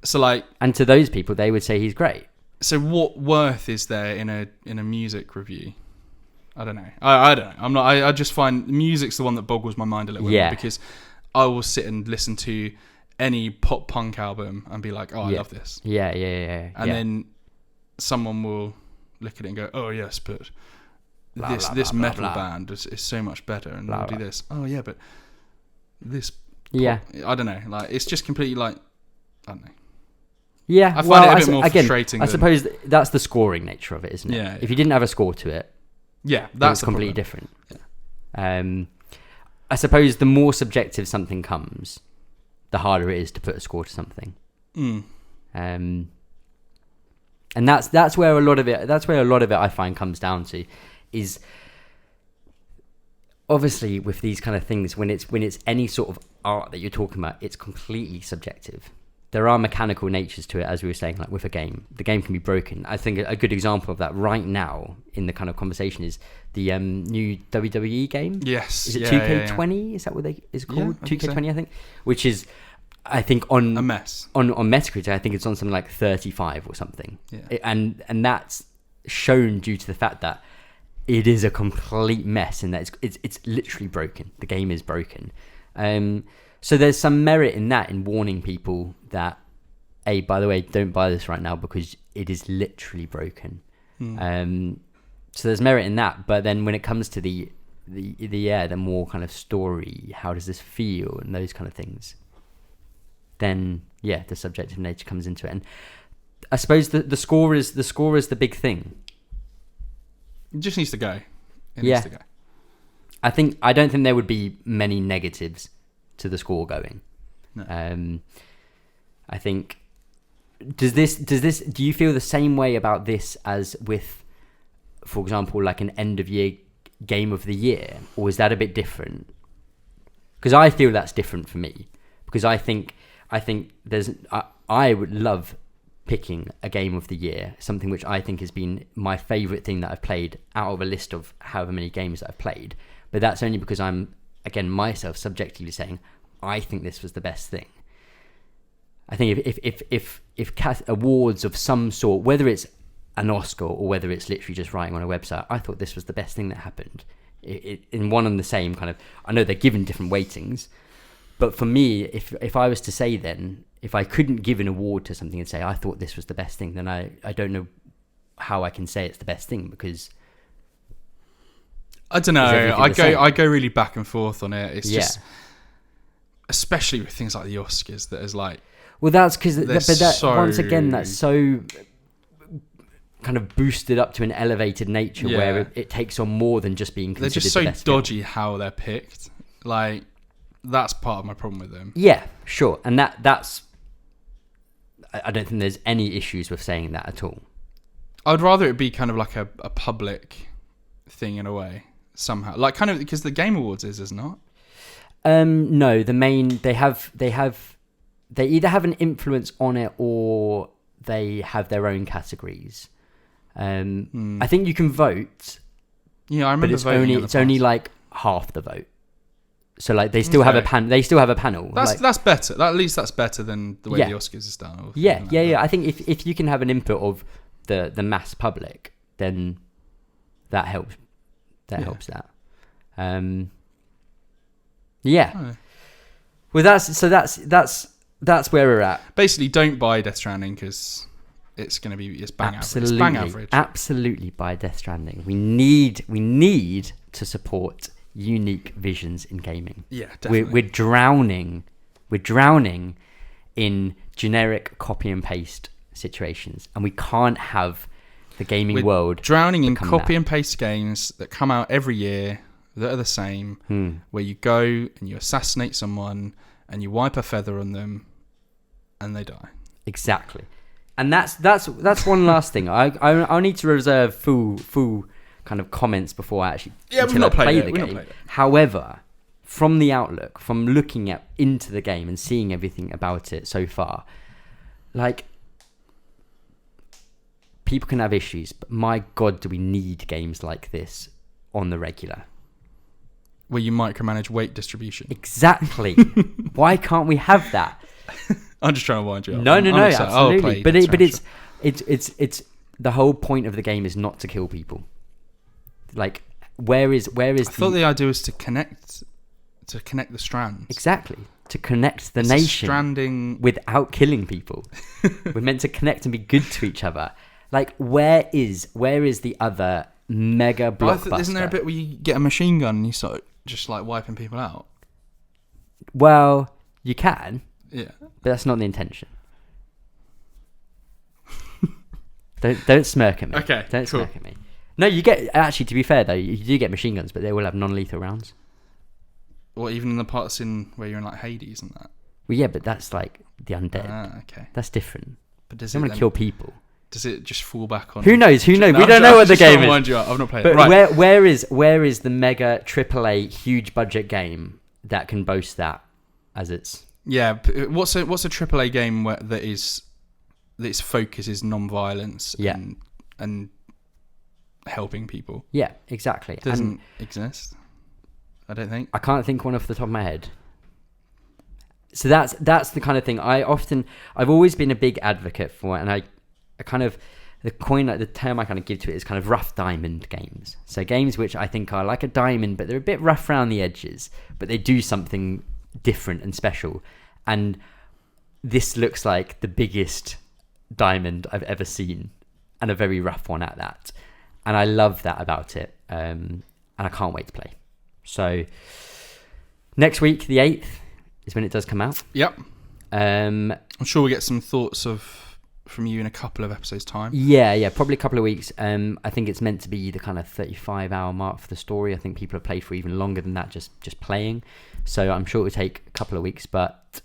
So like, and to those people, they would say he's great. So what worth is there in a music review? I don't know. I don't know. I just find music's the one that boggles my mind a little bit, because I will sit and listen to any pop punk album and be like, oh, I love this. Yeah. And then someone will look at it and go, oh yes, but this metal band is so much better, and they'll do this. Oh yeah, but this. I don't know. Like, it's just completely like, I don't know. Yeah, I find it a bit more frustrating. I suppose that's the scoring nature of it, isn't it? Yeah. If you didn't have a score to it, that's completely different. Yeah. I suppose the more subjective something comes, the harder it is to put a score to something. And that's where a lot of it. That's where a lot of it I find comes down to, is obviously with these kind of things, when it's any sort of art that you're talking about, it's completely subjective. There are mechanical natures to it, as we were saying, like with a game. The game can be broken. I think a good example of that right now in the kind of conversation is the new WWE game. Yes. Is it 2K20? Is that what it's called? 2K20, I think. Which is, I think, on a mess. On Metacritic, I think it's on something like 35 or something. Yeah. And that's shown due to the fact that it is a complete mess, and that it's literally broken. The game is broken. So there's some merit in that, in warning people that, hey, by the way, don't buy this right now because it is literally broken. So there's merit in that. But then when it comes to the more kind of story, how does this feel, and those kind of things, then the subjective nature comes into it. And I suppose the score is the big thing. It just needs to go. It needs to go. I don't think there would be many negatives to the score going. No. I think do you feel the same way about this as with, for example, like an end of year game of the year, or is that a bit different? Because I feel that's different for me, because I think I would love picking a game of the year, something which I think has been my favorite thing that I've played out of a list of however many games that I've played. But that's only because I'm, again, myself subjectively saying I think this was the best thing. I think if awards of some sort, whether it's an Oscar or whether it's literally just writing on a website, I thought this was the best thing that happened. In one and the same kind of, I know they're given different weightings, but for me, if I was to say then, if I couldn't give an award to something and say I thought this was the best thing, then I don't know how I can say it's the best thing, because I don't know. I go really back and forth on it. It's just, especially with things like the Oscars, that is like. Well, that's because, once again, that's so kind of boosted up to an elevated nature where it takes on more than just being considered. They're just so dodgy how they're picked. Like, that's part of my problem with them. Yeah, sure, and that's. I don't think there's any issues with saying that at all. I'd rather it be kind of like a public thing in a way, somehow, like kind of, because the Game Awards is not. No, the main they either have an influence on it or they have their own categories. I think you can vote. Yeah, I remember. But it's only like half the vote. So like they still have a They still have a panel. That's better. At least that's better than the way the Oscars is done. Yeah. I think if you can have an input of the mass public, then that helps. That helps that. Yeah. Well, that's where we're at. Basically, don't buy Death Stranding because it's going to be bang average. It's bang average. Absolutely, buy Death Stranding. We need to support unique visions in gaming. Yeah, definitely. We're drowning in generic copy and paste situations, and we can't have the gaming world drowning in copy and paste games that come out every year that are the same, where you go and you assassinate someone and you wipe a feather on them and they die. Exactly. And that's one last thing. I need to reserve full kind of comments before I actually play the game. However, from the outlook, from looking into the game and seeing everything about it so far, like, people can have issues, but my God, do we need games like this on the regular? Where you micromanage weight distribution. Exactly. Why can't we have that? I'm just trying to wind you up. No, absolutely. But it's the whole point of the game is not to kill people. Like, where is? I thought the idea was to connect to connect the strands. Exactly. To connect the It's nation Stranding without killing people. We're meant to connect and be good to each other. Like, where is the other mega blockbuster? Isn't there a bit where you get a machine gun and you start just like wiping people out? Well, you can, Yeah. but that's not the intention. Don't smirk at me. Okay, Don't cool. smirk at me. No, you get, actually, to be fair though, you do get machine guns, but they will have non-lethal rounds. Or even in the parts in where you're in like Hades and that. Well, yeah, but that's like the undead. Ah, okay. That's different. But does You don't it want to kill people. Does it just fall back on? Who knows? We I'm don't know what the just trying game to is. wind you up. I've not played But it. Right. where is the mega AAA huge budget game that can boast that as its? Yeah. What's a AAA game that its focus is non-violence Yeah. and helping people? Yeah, exactly. It doesn't exist. I don't think. I can't think one off the top of my head. So that's the kind of thing I've always been a big advocate for, and I kind of the term I kind of give to it is kind of rough diamond games. So games which I think are like a diamond, but they're a bit rough around the edges, but they do something different and special. And this looks like the biggest diamond I've ever seen, and a very rough one at that. And I love that about it, and I can't wait to play. So next week, the 8th, is when it does come out. Yep. I'm sure we'll get some thoughts from you in a couple of episodes' time. Yeah, probably a couple of weeks. I think it's meant to be the kind of 35-hour mark for the story. I think people have played for even longer than that, just playing. So I'm sure it will take a couple of weeks, but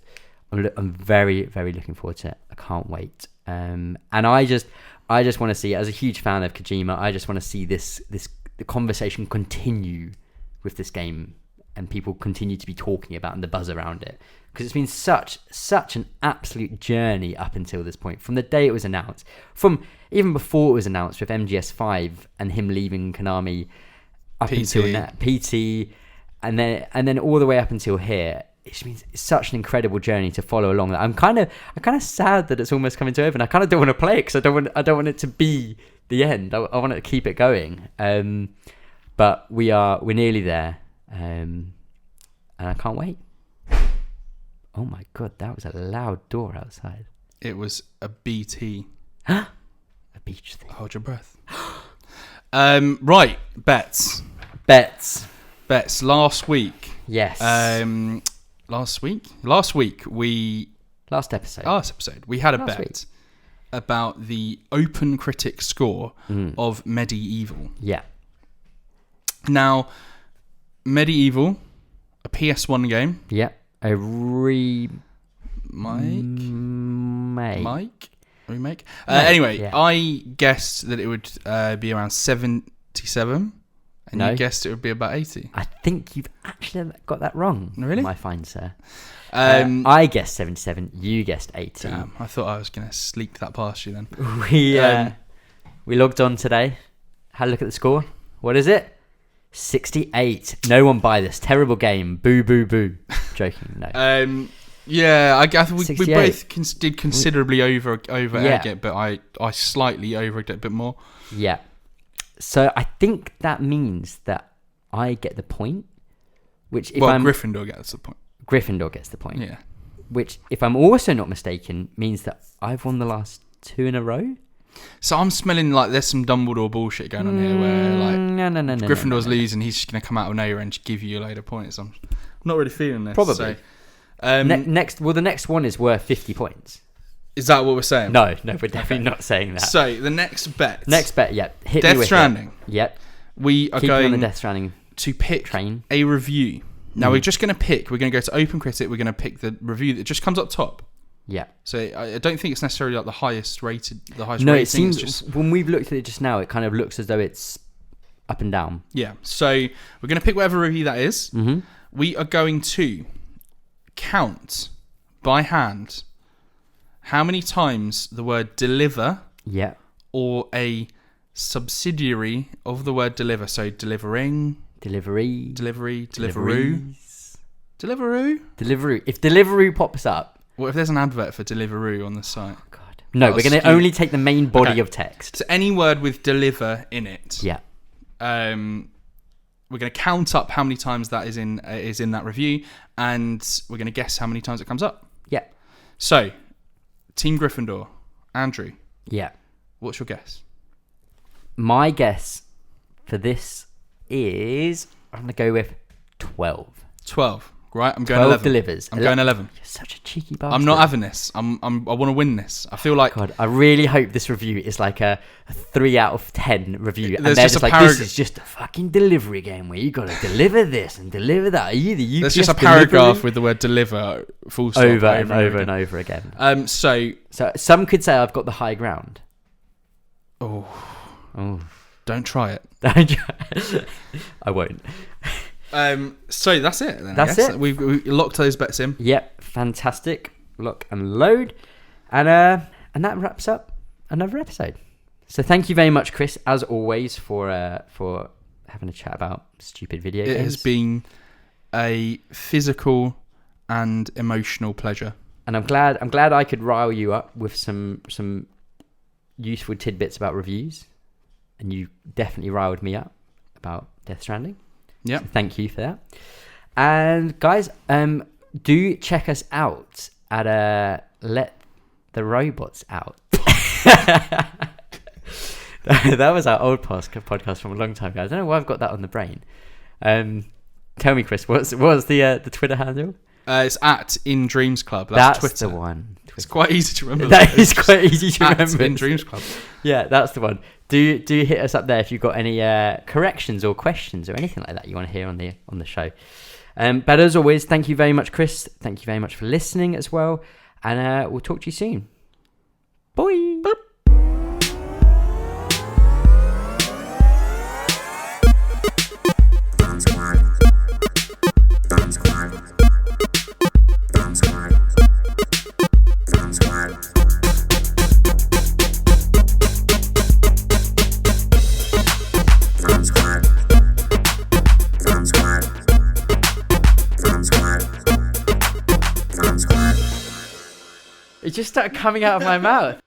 I'm very, very looking forward to it. I can't wait. And I just want to see, as a huge fan of Kojima, I just want to see the conversation continue with this game, and people continue to be talking about and the buzz around it, because it's been such an absolute journey up until this point, from the day it was announced, from even before it was announced with MGS5 and him leaving Konami up until now, PT, and then all the way up until here. It's been such an incredible journey to follow along. I'm kind of sad that it's almost coming to an end. I kind of don't want to play it because I don't want it to be the end. I want to keep it going. But we're nearly there. And I can't wait. Oh my god, that was a loud door outside. It was a BT. A beach thing. Hold your breath. Right, bets. Last week. Yes. Last episode we had a bet about the Open Critic score of Medieval. Yeah. Now, Medieval, a PS1 game. Yeah. A remake. Anyway, yeah. I guessed that it would be around 77, and you guessed it would be about 80. I think you've actually got that wrong. Really? My fine sir. I guessed 77. You guessed 80. Damn, I thought I was going to sleek that past you then. We logged on today. Had a look at the score. What is it? 68. No one buy this terrible game. Boo, boo, boo. Joking. No. Yeah, I guess we both did considerably over egg it, but I slightly over egged it a bit more. Yeah. So I think that means that I get the point. Which if Gryffindor gets the point. Gryffindor gets the point. Yeah. Which, if I'm also not mistaken, means that I've won the last 2 in a row. So I'm smelling like there's some Dumbledore bullshit going on here, where like no, Gryffindor's losing, he's just going to come out of nowhere and just give you a load of points. I'm not really feeling this. Probably. So, the next one is worth 50 points. Is that what we're saying? No, we're definitely not saying that. So the next bet. Yep. Hit Death me with Stranding. It. Yep. We are Keep going on the Death Stranding to pick train. A review. Now we're just going to pick. We're going to go to Open Critic. We're going to pick the review that just comes up top. Yeah. So I don't think it's necessarily like the highest rated. No, rating. it seems when we've looked at it just now, it kind of looks as though it's up and down. Yeah. So we're going to pick whatever review that is. Mm-hmm. We are going to count by hand how many times the word deliver or a subsidiary of the word deliver. So delivering, delivery, delivery, Deliveroo. Deliveroo. If Deliveroo pops up. What if there's an advert for Deliveroo on the site? Oh, God. No, we're going to only take the main body of text. So any word with deliver in it. Yeah. we're going to count up how many times that is in that review, and we're going to guess how many times it comes up. Yeah. So, Team Gryffindor, Andrew. Yeah. What's your guess? My guess for this is I'm going to go with 12. 12. Right, I'm going 12 11. delivers. I'm going 11. You're such a cheeky bastard. I'm not having this. I want to win this. I feel like... God, I really hope this review is like a 3 out of 10 review. And There's they're just just a like, this is just a fucking delivery game where you got to deliver this and deliver that. Either you There's just a delivery paragraph with the word deliver, full stop, over and over again. So some could say I've got the high ground. Oh. Oh. Don't try it. I won't. So that's it then. That's it. We locked those bets in. Yep, fantastic. Lock and load. And that wraps up another episode. So thank you very much, Chris, as always, for having a chat about stupid video games. It has been a physical and emotional pleasure. And I'm glad I could rile you up with some useful tidbits about reviews. And you definitely riled me up about Death Stranding. Yeah. So thank you for that. And guys, do check us out at Let the Robots Out. That was our old podcast from a long time ago. I don't know why I've got that on the brain. Tell me, Chris, what's the Twitter handle? It's at InDreamsClub. That's Twitter. The one. It's quite easy to remember. That is quite easy to remember. InDreamsClub. Yeah, that's the one. Do hit us up there if you've got any corrections or questions or anything like that you want to hear on the show. But as always, thank you very much, Chris. Thank you very much for listening as well. And we'll talk to you soon. Bye. Boop. It just started coming out of my mouth.